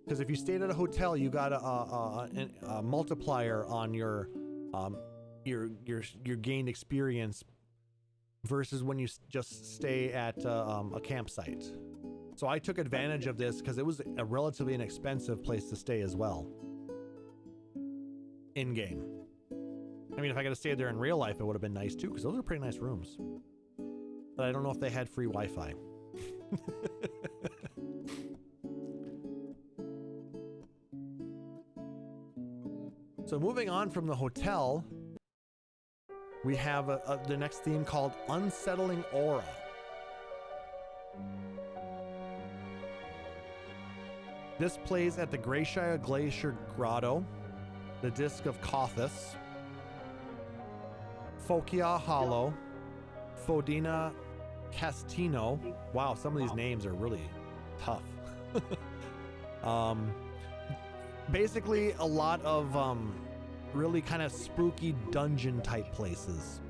B: Because if you stayed at a hotel, you got a multiplier on your gained experience versus when you just stay at a campsite. So I took advantage of this because it was a relatively inexpensive place to stay as well. In game. I mean, if I could have stayed there in real life, it would have been nice too, because those are pretty nice rooms. But I don't know if they had free Wi-Fi. So moving on from the hotel, we have the next theme called Unsettling Aura. This plays at the Grayshire Glacier Grotto, the Disc of Kothis, Fokia Hollow, Fodina Castino. Wow, some of these names are really tough. Basically, a lot of really kind of spooky dungeon type places.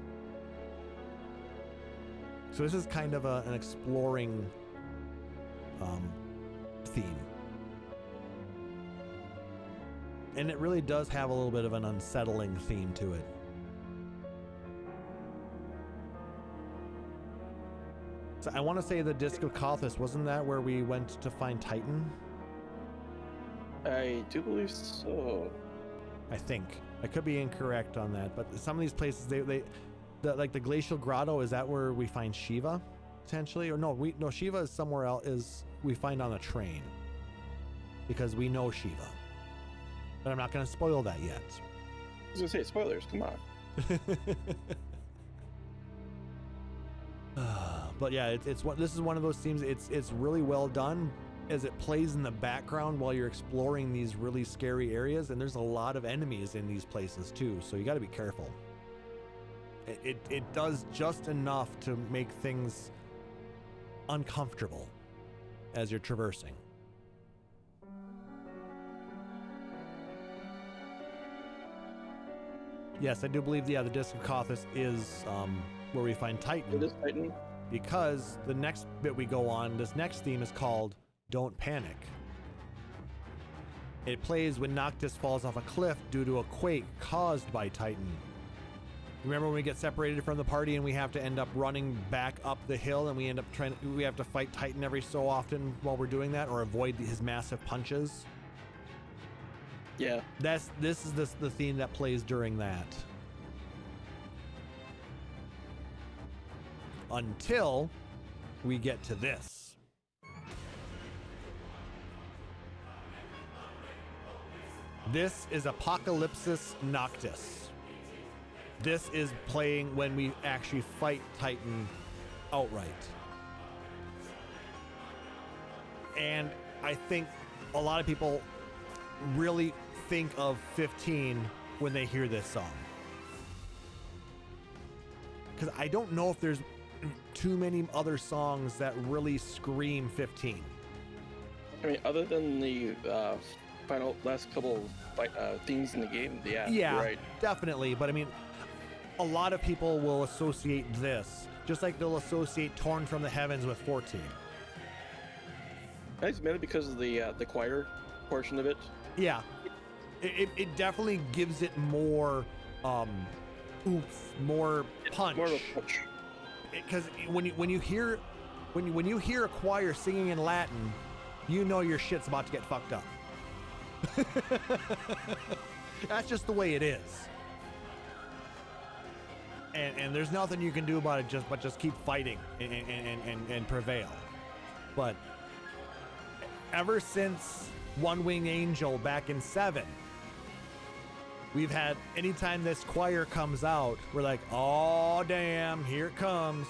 B: So this is kind of an exploring theme. And it really does have a little bit of an unsettling theme to it. So I want to say the Disc of Kothis, wasn't that where we went to find Titan?
C: I do believe so.
B: I think. I could be incorrect on that, but some of these places, like the Glacial Grotto, is that where we find Shiva, potentially? Or no, Shiva is somewhere else, we find on a train. Because we know Shiva. But I'm not going to spoil that yet.
C: I was gonna say spoilers. Come on.
B: But yeah, this is one of those themes. It's really well done as it plays in the background while you're exploring these really scary areas, and there's a lot of enemies in these places too, so you got to be careful. It does just enough to make things uncomfortable as you're traversing. Yes, I do believe the Disc of Kothis is where we find Titan.
C: It is Titan.
B: Because the next bit we go on, this next theme is called Don't Panic. It plays when Noctis falls off a cliff due to a quake caused by Titan. Remember when we get separated from the party and we have to end up running back up the hill, and we have to fight Titan every so often while we're doing that, or avoid his massive punches?
C: Yeah.
B: This is the theme that plays during that. Until we get to this. This is Apocalypsis Noctis. This is playing when we actually fight Titan outright. And I think a lot of people really think of 15 when they hear this song. Because I don't know if there's too many other songs that really scream 15.
C: I mean, other than the last couple themes in the game, yeah,
B: Yeah,
C: you're right.
B: definitely. But I mean, a lot of people will associate this, just like they'll associate Torn from the Heavens with 14.
C: I think it's mainly because of the choir portion of it.
B: Yeah, it definitely gives it more oomph, more punch.
C: More of a punch.
B: Because when you hear a choir singing in Latin, you know your shit's about to get fucked up. That's just the way it is. And there's nothing you can do about it but just keep fighting and prevail. But ever since One Wing Angel back in 7, we've had, anytime this choir comes out, we're like, oh damn, here it comes.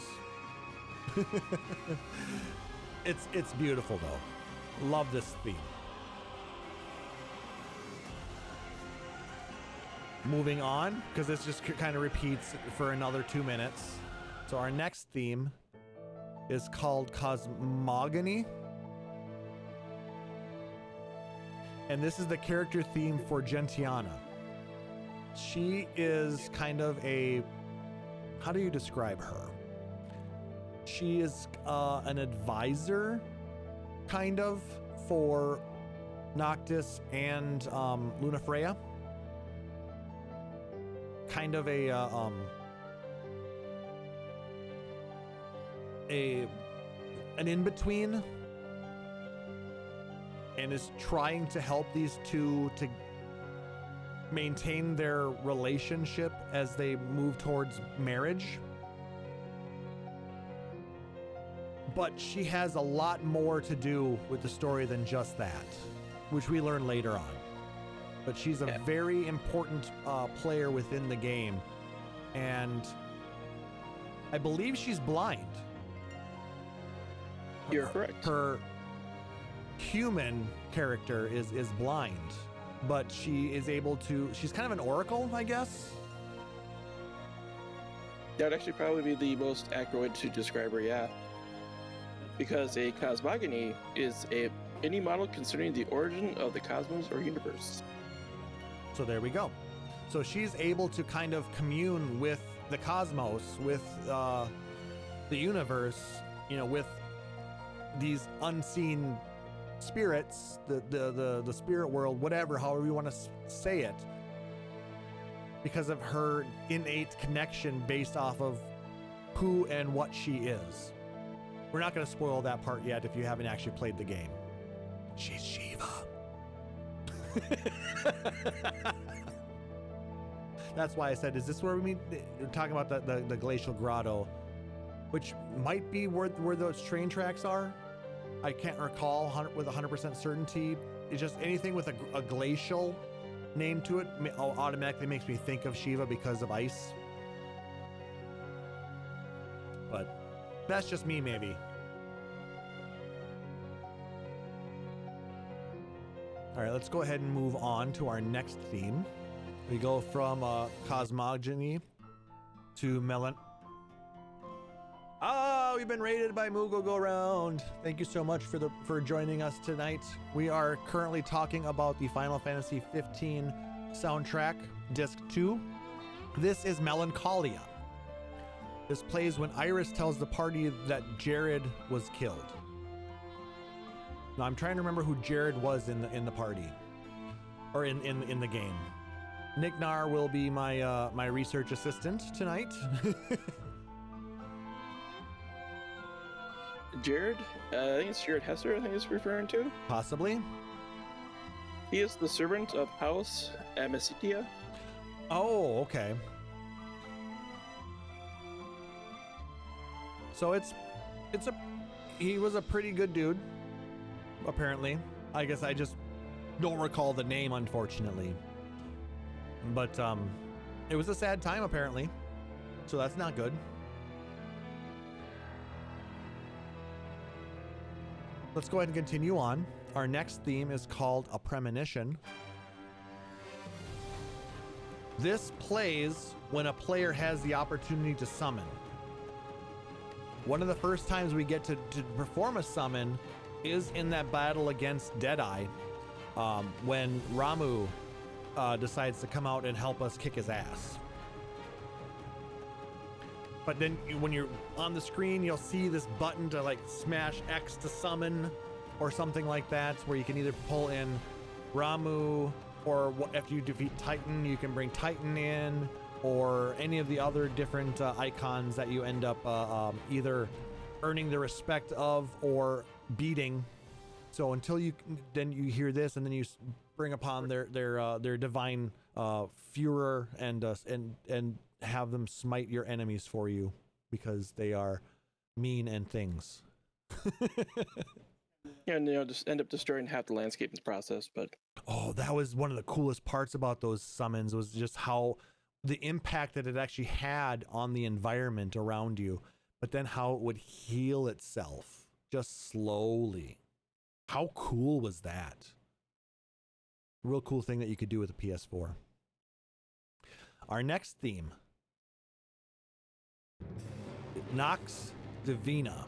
B: It's beautiful though. Love this theme. Moving on, because this just kind of repeats for another 2 minutes. So our next theme is called Cosmogony. And this is the character theme for Gentiana. She is kind of a, how do you describe her? She is an advisor, kind of, for Noctis and Lunafreya. Kind of an in-between, and is trying to help these two to maintain their relationship as they move towards marriage. But she has a lot more to do with the story than just that, which we learn later on. But she's a very important player within the game, and I believe she's blind.
C: You're correct.
B: Her human character is blind, but she is able to, she's kind of an oracle, I guess.
C: That would actually probably be the most accurate way to describe her, yeah. Because a cosmogony is any model concerning the origin of the cosmos or universe.
B: So there we go. So she's able to kind of commune with the cosmos, with the universe, with these unseen spirits, the spirit world, whatever, however you want to say it, because of her innate connection based off of who and what she is. We're not going to spoil that part yet if you haven't actually played the game. She's Shiva. That's why I said, is this where we meet? You're talking about the glacial grotto, which might be where those train tracks are. I can't recall with 100% certainty. It's just anything with a glacial name to it automatically makes me think of Shiva because of ice. But that's just me, maybe. All right, let's go ahead and move on to our next theme. We go from cosmogony to melon. Oh, we've been rated by Moogle Go Round. Thank you so much for joining us tonight. We are currently talking about the Final Fantasy 15 soundtrack, Disc 2. This is Melancholia. This plays when Iris tells the party that Jared was killed. Now I'm trying to remember who Jared was in the party, or in the game. Nick Nar will be my my research assistant tonight.
C: Jared, I think it's Jared Hesser, I think it's referring to.
B: Possibly.
C: He is the servant of House Amicitia.
B: Oh, okay. So he was a pretty good dude, apparently. I guess I just don't recall the name, unfortunately. But it was a sad time, apparently. So that's not good. Let's go ahead and continue on. Our next theme is called A Premonition. This plays when a player has the opportunity to summon. One of the first times we get to perform a summon is in that battle against Deadeye, when Ramuh decides to come out and help us kick his ass. But then when you're on the screen, you'll see this button to like smash X to summon or something like that, where you can either pull in Ramuh, or if you defeat Titan, you can bring Titan in, or any of the other different icons that you end up either earning the respect of or beating. So until you hear this, and then you bring upon their divine furor and have them smite your enemies for you because they are mean and things.
C: And just end up destroying half the landscape in the process. But
B: oh, that was one of the coolest parts about those summons, was just how the impact that it actually had on the environment around you, but then how it would heal itself just slowly. How cool was that? Real cool thing that you could do with a PS4. Our next theme, Nox Divina.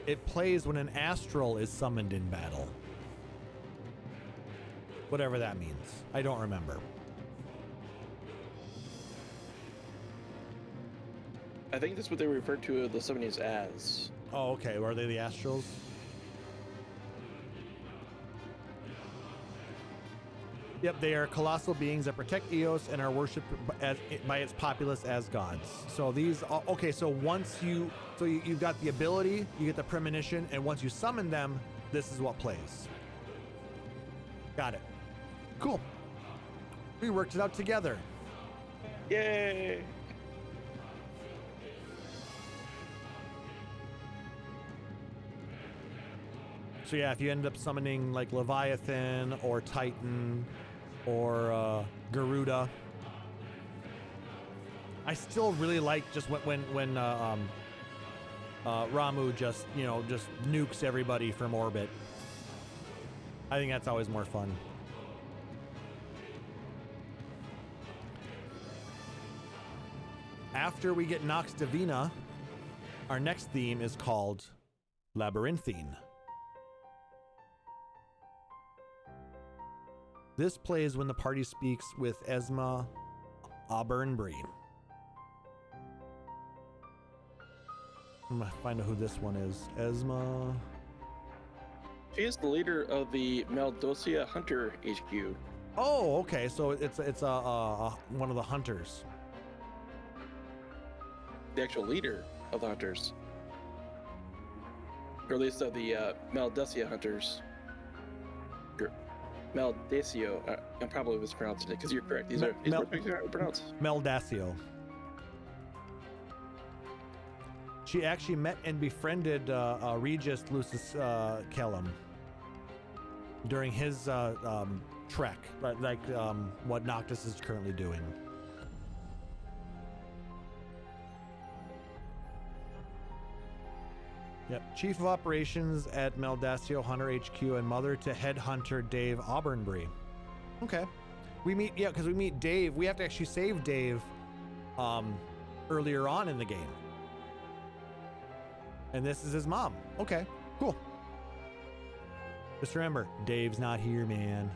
B: It plays when an astral is summoned in battle. Whatever that means. I don't remember.
C: I think that's what they refer to the summonings as.
B: Oh, okay. Are they the astrals? Yep, they are colossal beings that protect Eos and are worshipped by its populace as gods. So these, okay, so you've got the ability, you get the premonition, and once you summon them, this is what plays. Got it. Cool. We worked it out together.
C: Yay!
B: So yeah, if you end up summoning like Leviathan or Titan or Garuda, I still really like just when Ramuh just nukes everybody from orbit. I think that's always more fun. After we get Nox Divina, our next theme is called Labyrinthine. This plays when the party speaks with Esma Auburnbree. I'm gonna find out who this one is. Esma
C: She is the leader of the Maldosia Hunter HQ.
B: Oh, okay. So it's one of the hunters.
C: The actual leader of the hunters. Or at least of the Maldosia hunters. Maldacio. I'm probably mispronouncing it because you're correct. These are pronounced.
B: Meldacio. She actually met and befriended Regis Lucis Kellum during his trek, like what Noctis is currently doing. Yep, Chief of Operations at Meldacio Hunter HQ and mother to head hunter Dave Auburnbury. Okay, we meet because we meet Dave. We have to actually save Dave earlier on in the game. And this is his mom. Okay, cool. Just remember, Dave's not here, man.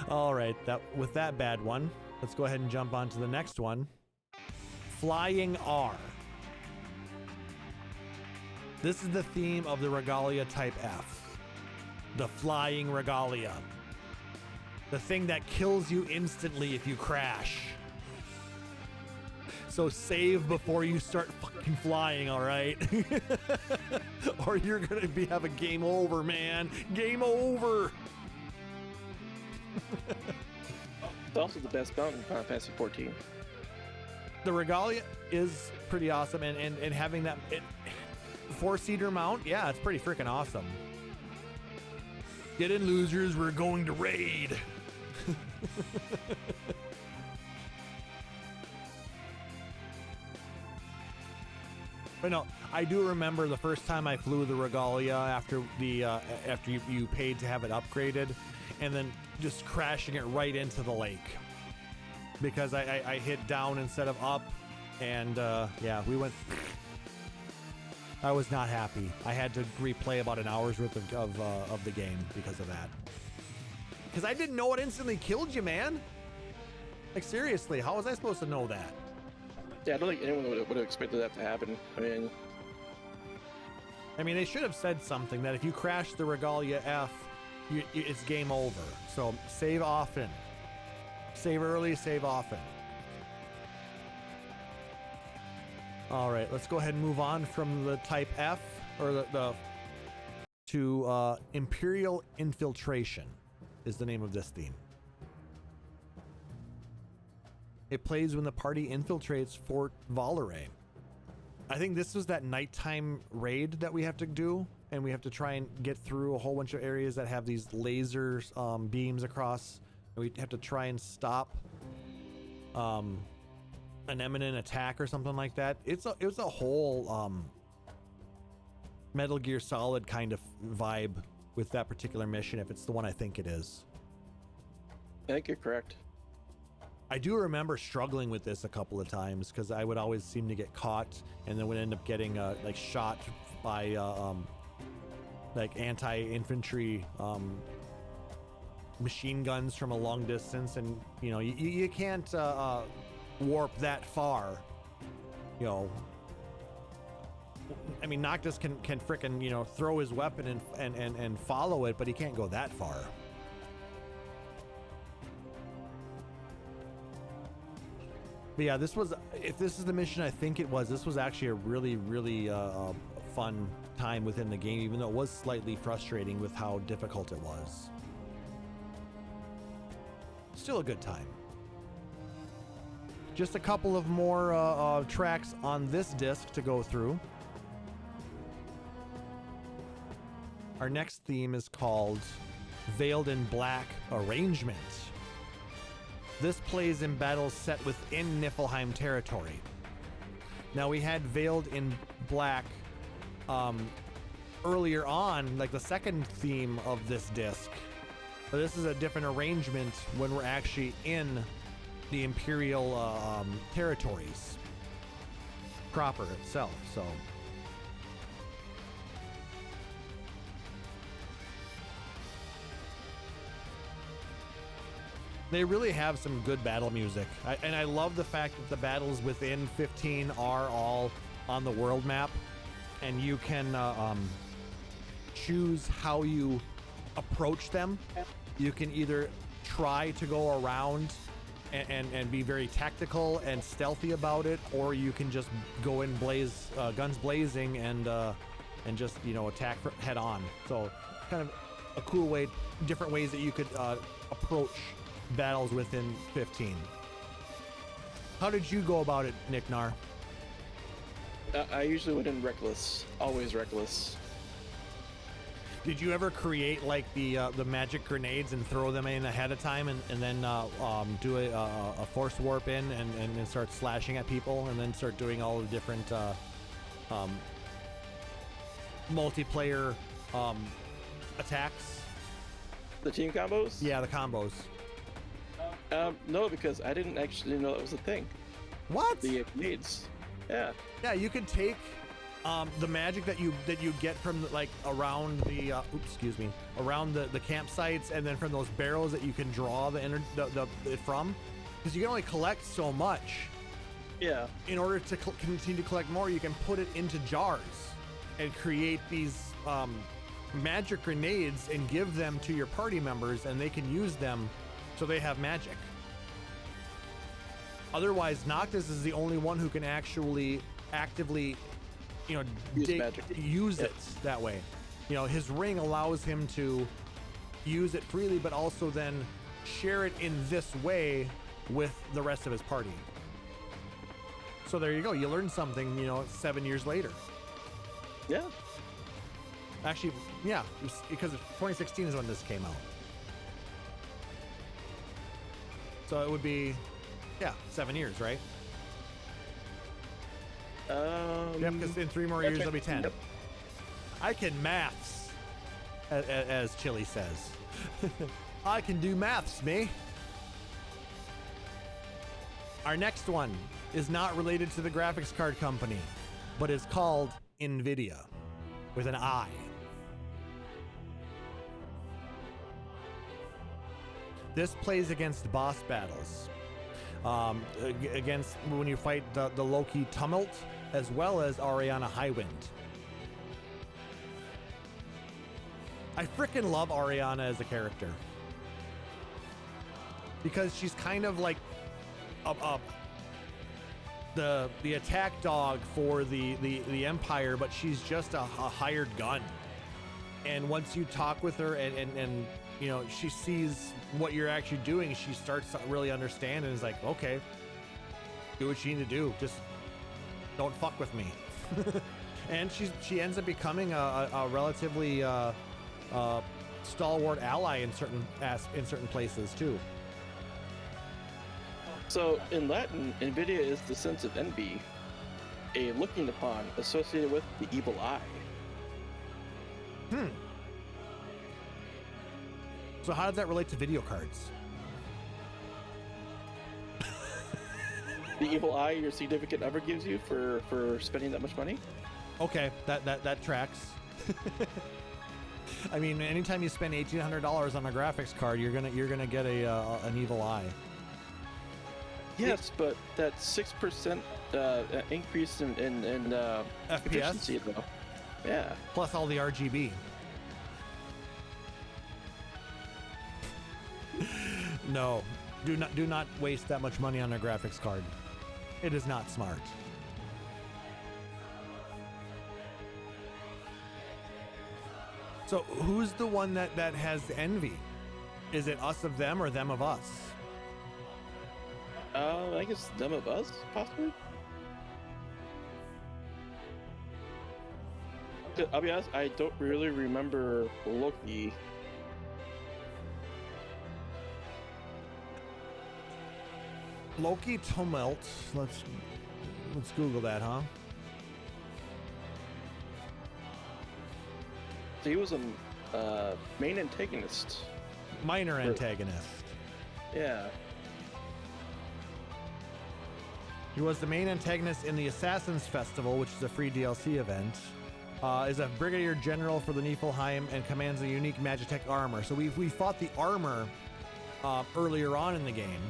B: All right, with that bad one, let's go ahead and jump on to the next one. Flying R. This is the theme of the Regalia Type F. The Flying Regalia. The thing that kills you instantly if you crash. So save before you start fucking flying, all right? Or you're gonna have a game over, man. Game over.
C: It's also the best mount in Final Fantasy 14.
B: The Regalia is pretty awesome, and having that four-seater mount, yeah, it's pretty freaking awesome. Get in, losers. We're going to raid. But no, I do remember the first time I flew the Regalia after you paid to have it upgraded, and then just crashing it right into the lake because I hit down instead of up, and yeah, we went. I was not happy. I had to replay about an hour's worth of the game because of that. Because I didn't know it instantly killed you, man. Like seriously, how was I supposed to know that?
C: Yeah, I don't think anyone would have expected that to happen.
B: I mean, they should have said something that if you crash the Regalia F, it's game over. So save often. Save early, save often. All right, let's go ahead and move on from the Type F, or to Imperial Infiltration is the name of this theme. It plays when the party infiltrates Fort Valere. I think this was that nighttime raid that we have to do, and we have to try and get through a whole bunch of areas that have these laser beams across, and we have to try and stop an imminent attack or something like that. It was a whole Metal Gear Solid kind of vibe with that particular mission, if it's the one I think it is.
C: I think you're correct.
B: I do remember struggling with this a couple of times because I would always seem to get caught and then would end up getting like shot by like anti-infantry machine guns from a long distance, and you know you can't warp that far. You know, I mean, Noctis can frickin' throw his weapon and follow it, but he can't go that far. But yeah, if this is the mission I think it was, this was actually a really, really fun time within the game, even though it was slightly frustrating with how difficult it was. Still a good time. Just a couple of more tracks on this disc to go through. Our next theme is called Veiled in Black Arrangement. This plays in battles set within Niflheim territory. Now, we had Veiled in Black earlier on, like the second theme of this disc. But this is a different arrangement when we're actually in the Imperial territories proper itself, so... They really have some good battle music. And I love the fact that the battles within 15 are all on the world map. and you can choose how you approach them. You can either try to go around and be very tactical and stealthy about it, or you can just go in guns blazing and just attack head on. So kind of a cool way, different ways that you could approach battles within 15. How did you go about it, Nick Nar?
C: I usually went in reckless, always reckless.
B: Did you ever create like the magic grenades and throw them in ahead of time and then do a force warp in and start slashing at people and then start doing all the different multiplayer attacks?
C: The team combos?
B: Yeah, the combos.
C: No, because I didn't actually know that was a thing.
B: What?
C: The grenades. Yeah.
B: Yeah, you could take the magic that you get from like around the around the campsites, and then from those barrels that you can draw it from, because you can only collect so much.
C: Yeah.
B: In order to continue to collect more, you can put it into jars and create these magic grenades and give them to your party members, and they can use them so they have magic. Otherwise, Noctis is the only one who can actually actively use it that way. His ring allows him to use it freely, but also then share it in this way with the rest of his party. So there you go. You learn something, 7 years later.
C: Yeah.
B: Actually, yeah, because 2016 is when this came out. So it would be, 7 years, right? Yep, because in 3 more years it'll be 10. Yep. I can maths, as Chili says. I can do maths, me. Our next one is not related to the graphics card company, but is called NVIDIA, with an I. This plays against boss battles. Against when you fight the Loki Tumult, as well as Ariana Highwind. I freaking love Ariana as a character, because she's kind of like the attack dog for the Empire, but she's just a hired gun. And once you talk with her and she sees what you're actually doing, she starts to really understand and is like, okay, do what you need to do. Just don't fuck with me. And she ends up becoming a relatively stalwart ally in certain places too.
C: So in Latin, NVIDIA is the sense of envy, a looking upon associated with the evil eye.
B: So how does that relate to video cards?
C: The evil eye your significant other gives you for spending that much money?
B: Okay, that tracks. I mean, anytime you spend $1,800 on a graphics card, you're gonna get an evil eye.
C: Yes, but that 6% increase in
B: FPS?
C: efficiency, though. Yeah.
B: Plus all the RGB. No, do not waste that much money on a graphics card. It is not smart. So who's the one that has envy? Is it us of them or them of us?
C: I guess them of us, possibly. I'll be honest, I don't really remember Loki.
B: Loki Tumult. Let's Google that, huh?
C: So he was a main antagonist.
B: Minor antagonist.
C: Yeah.
B: He was the main antagonist in the Assassin's Festival, which is a free DLC event. Is a brigadier general for the Niflheim and commands a unique Magitech armor. So we fought the armor earlier on in the game.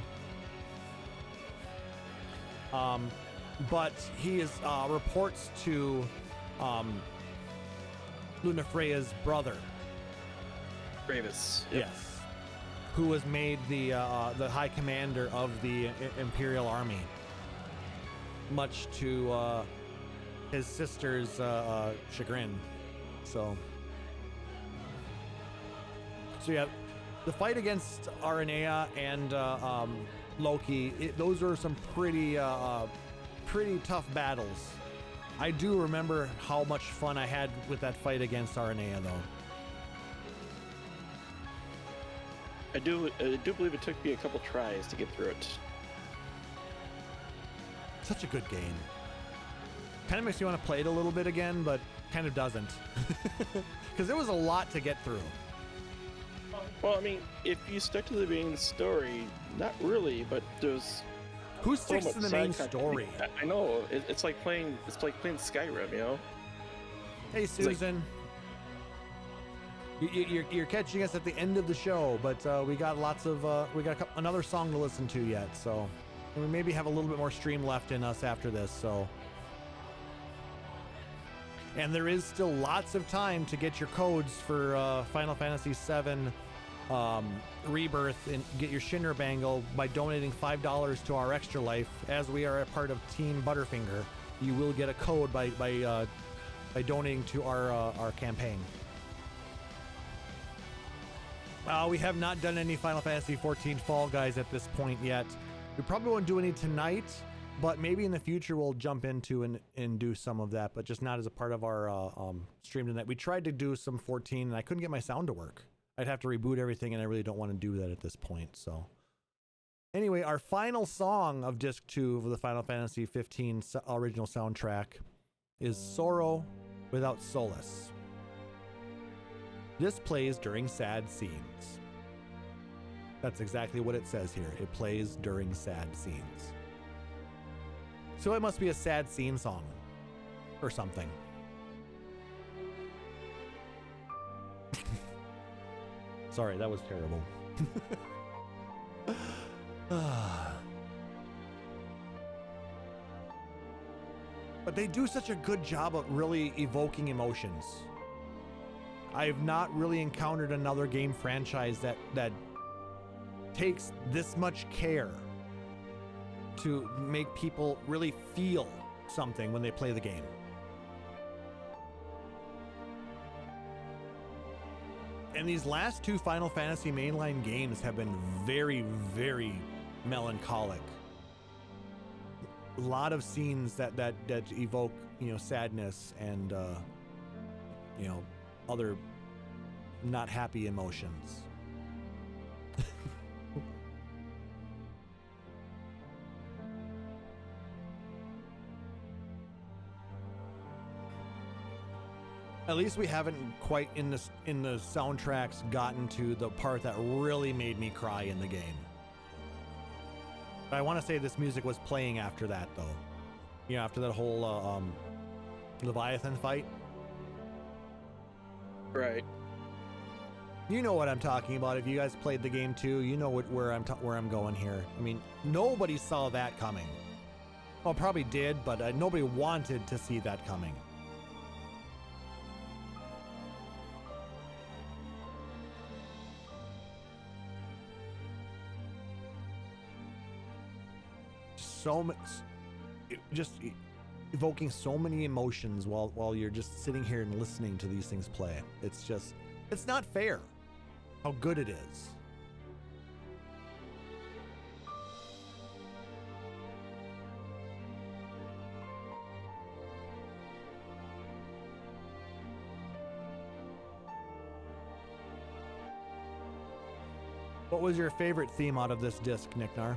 B: But he is reports to Lunafreya's brother.
C: Gravis. Yep.
B: Yes. Who was made the high commander of the Imperial Army, much to his sister's chagrin. So yeah, the fight against Aranea and Loki, those are some pretty tough battles. I do remember how much fun I had with that fight against Aranea, though.
C: I do believe it took me a couple tries to get through it.
B: Such a good game. Kind of makes me want to play it a little bit again, but kind of doesn't. Because there was a lot to get through.
C: Well, I mean, if you stuck to the main story, not really, but there's
B: Who
C: so
B: sticks
C: much
B: to the
C: side
B: main
C: content.
B: story?
C: I know it's like playing Skyrim, you know.
B: Hey, Susan. You're catching us at the end of the show, but we got another song to listen to yet, so, and we maybe have a little bit more stream left in us after this, so. And there is still lots of time to get your codes for Final Fantasy VII Rebirth and get your Shinra Bangle by donating $5 to our Extra Life. As we are a part of Team Butterfinger, you will get a code by donating to our campaign. We have not done any Final Fantasy XIV Fall Guys at this point yet. We probably won't do any tonight, but maybe in the future we'll jump into and do some of that, but just not as a part of our stream tonight. We tried to do some 14 and I couldn't get my sound to work. I'd have to reboot everything and I really don't want to do that at this point. So anyway, our final song of Disc 2 of the Final Fantasy XV original soundtrack is Sorrow Without Solace. This plays during sad scenes. That's exactly what it says here. It plays during sad scenes. So it must be a sad scene song or something. Sorry, that was terrible. But they do such a good job of really evoking emotions. I have not really encountered another game franchise that takes this much care to make people really feel something when they play the game. And these last two Final Fantasy mainline games have been very, very melancholic. A lot of scenes that evoke, sadness and other not happy emotions. At least we haven't quite in the soundtracks gotten to the part that really made me cry in the game. But I want to say this music was playing after that, though. After that whole Leviathan fight.
C: Right.
B: You know what I'm talking about. If you guys played the game too, you know where I'm going here. I mean, nobody saw that coming. Well, probably did, but nobody wanted to see that coming. So much, just evoking so many emotions while you're just sitting here and listening to these things play. It's not fair how good it is. What was your favorite theme out of this disc, Nicknar?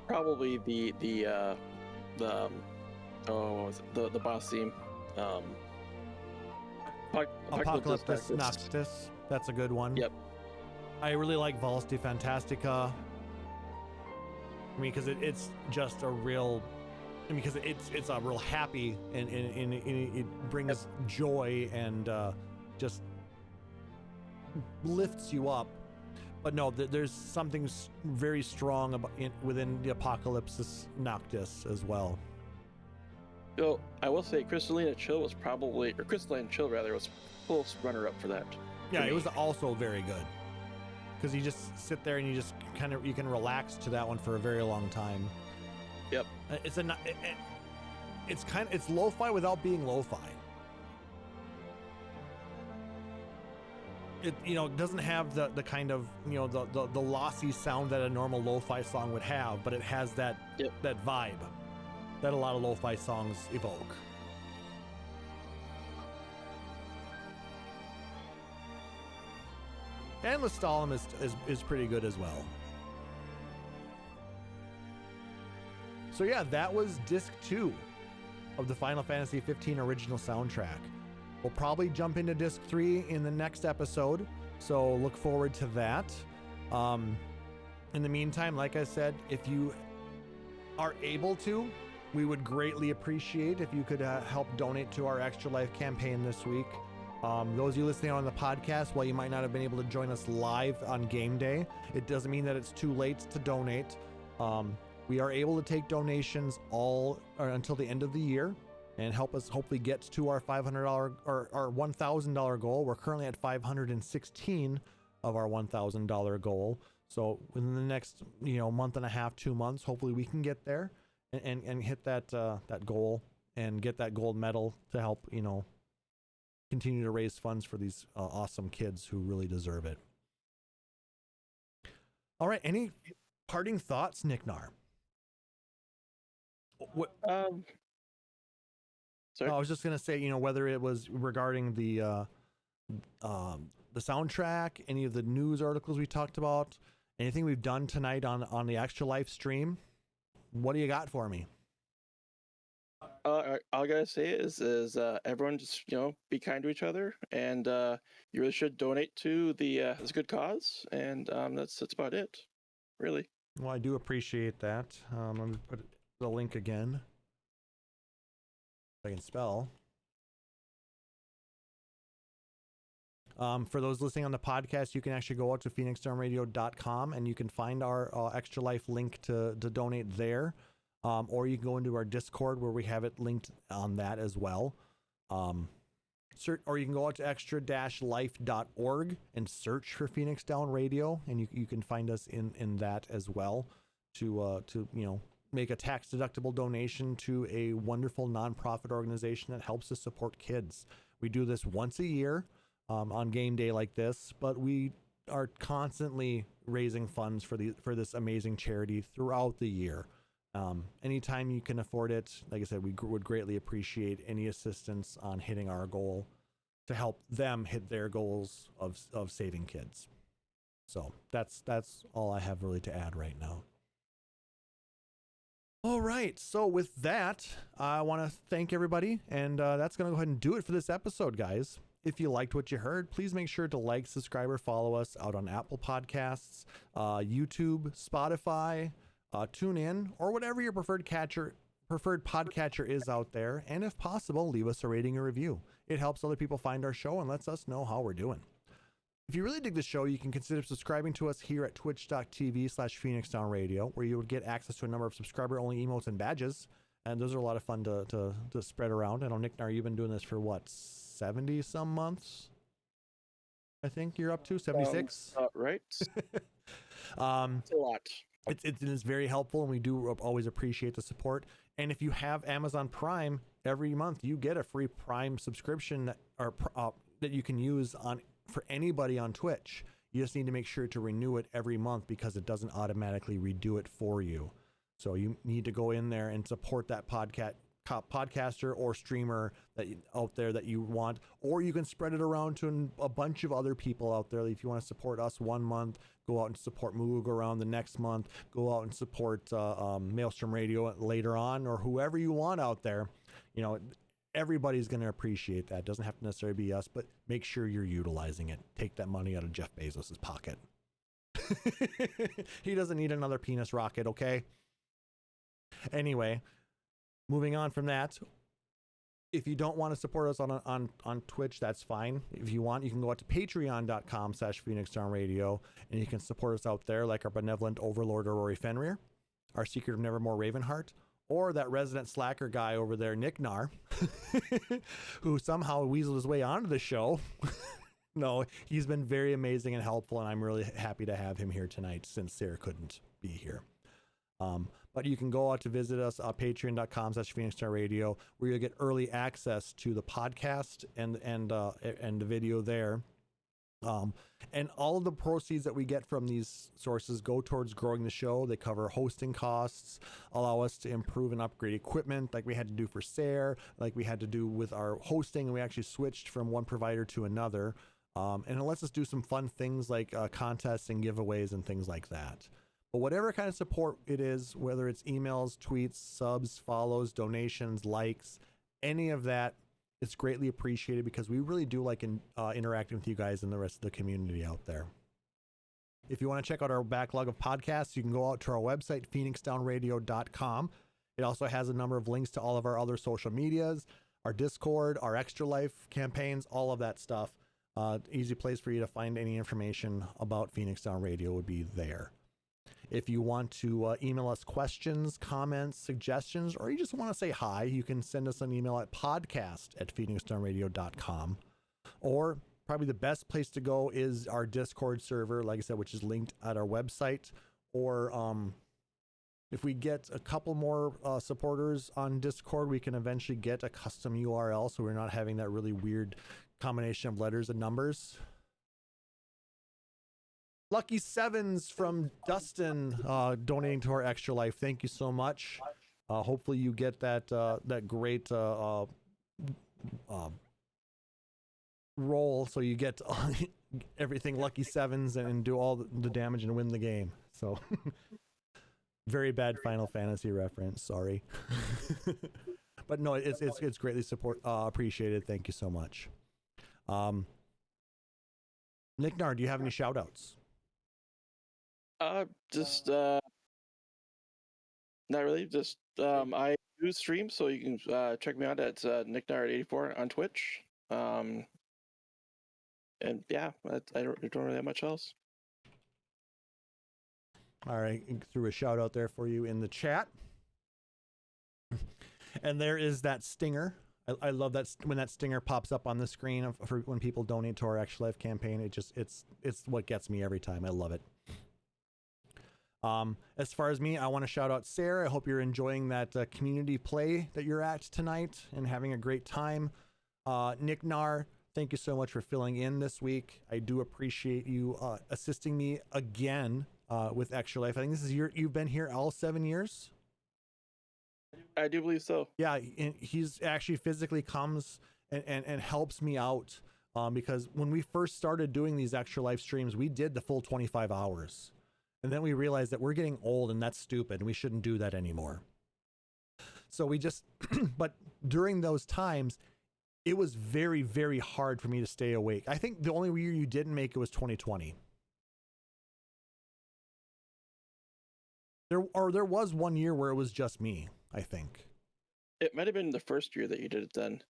C: Probably the boss theme.
B: Apocalyptus Noctis. That's a good one.
C: Yep.
B: I really like Vals de Fantastica. I mean, because it's just a real. I mean, because it's a real happy and it brings joy and just lifts you up. But no, there's something very strong about within the Apocalyptus Noctis as well.
C: I will say Crystalline Chill was close runner-up for that.
B: Yeah,
C: for
B: it
C: me.
B: was also very good because you just sit there and you just you can relax to that one for a very long time.
C: Yep.
B: It's lo-fi without being lo-fi. It doesn't have the kind of the lossy sound that a normal lo-fi song would have, but it has that that vibe that a lot of lo-fi songs evoke. And Lestalem is pretty good as well. So yeah, that was disc 2 of the Final Fantasy 15 original soundtrack. We'll probably jump into disc 3 in the next episode, so look forward to that. In the meantime, like I said, if you are able to, we would greatly appreciate if you could help donate to our Extra Life campaign this week. Those of you listening on the podcast, while you might not have been able to join us live on game day, it doesn't mean that it's too late to donate. We are able to take donations until the end of the year and help us hopefully get to our $500 or our $1,000 goal. We're currently at 516 of our $1,000 goal. So within the next month and a half, 2 months, hopefully we can get there and hit that goal and get that gold medal to help continue to raise funds for these awesome kids who really deserve it. All right, any parting thoughts, Nick Nar? What?
C: Sorry?
B: I was just gonna say, whether it was regarding the soundtrack, any of the news articles we talked about, anything we've done tonight on the Extra Life stream. What do you got for me?
C: All I gotta say is everyone just be kind to each other, and you really should donate to this good cause, and that's about it, really.
B: Well, I do appreciate that. Let me put the link again. If I can spell. For those listening on the podcast, you can actually go out to phoenixdownradio.com and you can find our Extra Life link to donate there. Or you can go into our Discord where we have it linked on that as well. Or you can go out to extra-life.org and search for Phoenix Down Radio, and you can find us in that as well to make a tax-deductible donation to a wonderful nonprofit organization that helps to support kids. We do this once a year on game day like this, but we are constantly raising funds for this amazing charity throughout the year. Anytime you can afford it, like I said, we would greatly appreciate any assistance on hitting our goal to help them hit their goals of saving kids. So that's all I have really to add right now. All right. So with that, I want to thank everybody, and that's going to go ahead and do it for this episode, guys. If you liked what you heard, please make sure to like, subscribe, or follow us out on Apple Podcasts, YouTube, Spotify, TuneIn, or whatever your preferred podcatcher is out there. And if possible, leave us a rating or review. It helps other people find our show and lets us know how we're doing. If you really dig the show, you can consider subscribing to us here at twitch.tv/PhoenixDownRadio, where you would get access to a number of subscriber-only emotes and badges. And those are a lot of fun to spread around. I know, Nick, now you've been doing this for what, 70 some months? I think you're up to 76.
C: Right. It's a lot.
B: It's very helpful, and we do always appreciate the support. And if you have Amazon Prime, every month you get a free Prime subscription that you can use for anybody on Twitch. You just need to make sure to renew it every month because it doesn't automatically redo it for you. So you need to go in there and support that podcaster or streamer out there that you want, or you can spread it around to a bunch of other people out there. If you want to support us one month, go out and support Moog around the next month, go out and support Maelstrom Radio later on, or whoever you want out there. Everybody's going to appreciate that. It doesn't have to necessarily be us, but make sure you're utilizing it. Take that money out of Jeff Bezos's pocket. He doesn't need another penis rocket, okay? Anyway, moving on from that, if you don't want to support us on Twitch, that's fine. If you want, you can go out to patreon.com/PhoenixDownRadio, and you can support us out there, like our benevolent overlord, Rory Fenrir, our Secret of Nevermore Ravenheart, or that resident slacker guy over there, Nick Nar, who somehow weaseled his way onto the show. No, he's been very amazing and helpful, and I'm really happy to have him here tonight since Sarah couldn't be here. But you can go out to visit us at patreon.com/Phoenix Star Radio, where you'll get early access to the podcast and the video there. And all of the proceeds that we get from these sources go towards growing the show. They cover hosting costs, allow us to improve and upgrade equipment like we had to do for SARE, like we had to do with our hosting, and we actually switched from one provider to another. And it lets us do some fun things like contests and giveaways and things like that. But whatever kind of support it is, whether it's emails, tweets, subs, follows, donations, likes, any of that, it's greatly appreciated because we really do like interacting with you guys and the rest of the community out there. If you want to check out our backlog of podcasts, you can go out to our website, phoenixdownradio.com. It also has a number of links to all of our other social medias, our Discord, our Extra Life campaigns, all of that stuff. Easy place for you to find any information about Phoenix Down Radio would be there. If you want to email us questions, comments, suggestions, or you just want to say hi, you can send us an email at podcast@phoenixdownradio.com. Or probably the best place to go is our Discord server, like I said, which is linked at our website. Or if we get a couple more supporters on Discord, we can eventually get a custom URL so we're not having that really weird combination of letters and numbers. Lucky Sevens from Dustin donating to our Extra Life. Thank you so much. Hopefully you get that great roll, so you get everything Lucky Sevens and do all the damage and win the game. So very bad Final Fantasy reference. Sorry, but no, it's greatly appreciated. Thank you so much. Nick Nar, do you have any shout outs?
C: Not really. Just I do stream, so you can check me out at NickNard84 on Twitch. And yeah, I don't really have much else.
B: All right, threw a shout out there for you in the chat. And there is that stinger. I love that when that stinger pops up on the screen for when people donate to our Extra Life campaign. It's what gets me every time. I love it. As far as me, I want to shout out Sarah. I hope you're enjoying that community play that you're at tonight and having a great time. Nick Nar, thank you so much for filling in this week. I do appreciate you assisting me again with Extra Life. I think this is you've been here all 7 years.
C: I do believe so.
B: Yeah, and he's actually physically comes and helps me out because when we first started doing these Extra Life streams, we did the full 25 hours. And then we realized that we're getting old and that's stupid and we shouldn't do that anymore. So we just, but during those times, it was very, very hard for me to stay awake. I think the only year you didn't make it was 2020. There was one year where it was just me, I think.
C: It might have been the first year that you did it then.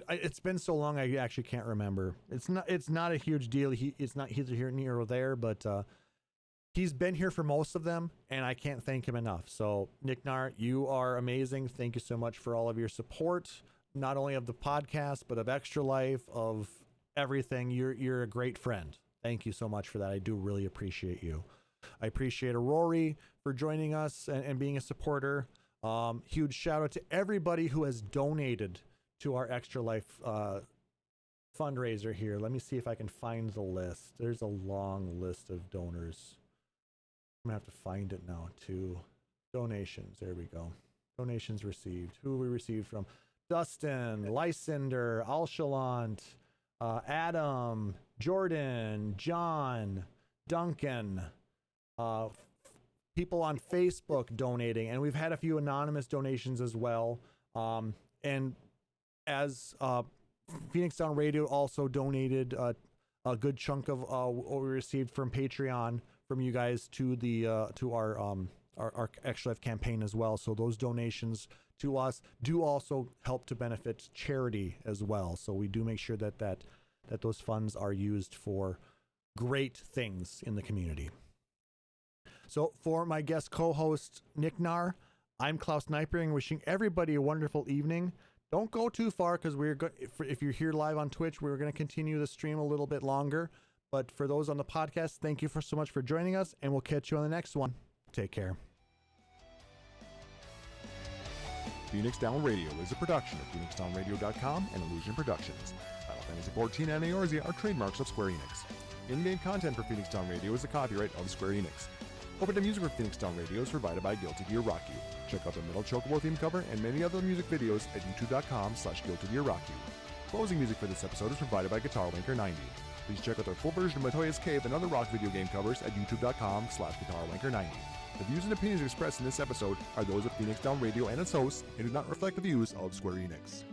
B: It's been so long I actually can't remember. It's not a huge deal. It's not here, near, or there, but he's been here for most of them, and I can't thank him enough. So Nick Nar, you are amazing. Thank you so much for all of your support, not only of the podcast, but of Extra Life, of everything. You're a great friend. Thank you so much for that. I do really appreciate you. I appreciate Rory for joining us and being a supporter. Huge shout out to everybody who has donated to our Extra Life fundraiser here. Let me see if I can find the list. There's a long list of donors. I'm gonna have to find it now too. Donations, there we go. Donations received. Who we received from? Dustin, Lysander, Alshalant, Adam, Jordan, John, Duncan, people on Facebook donating, and we've had a few anonymous donations as well. And as Phoenix Down Radio also donated a good chunk of what we received from Patreon from you guys to the to our Extra Life campaign as well. So those donations to us do also help to benefit charity as well. So we do make sure that those funds are used for great things in the community. So for my guest co-host Nick Nar, I'm Klaus Snipering, wishing everybody a wonderful evening. Don't go too far because if you're here live on Twitch, we're going to continue the stream a little bit longer. But for those on the podcast, thank you so much for joining us, and we'll catch you on the next one. Take care.
A: Phoenix Down Radio is a production of PhoenixDownRadio.com and Illusion Productions. Final Fantasy XIV and Eorzea are trademarks of Square Enix. In-game content for Phoenix Down Radio is the copyright of Square Enix. Opening music for Phoenix Down Radio is provided by Guilty Gear Rock You. Check out the Metal Chocobo theme cover and many other music videos at youtube.com/Guilty Gear Rock You. Closing music for this episode is provided by Guitar Wanker 90. Please check out their full version of Matoya's Cave and other rock video game covers at youtube.com/Guitar Wanker 90. The views and opinions expressed in this episode are those of Phoenix Down Radio and its hosts and do not reflect the views of Square Enix.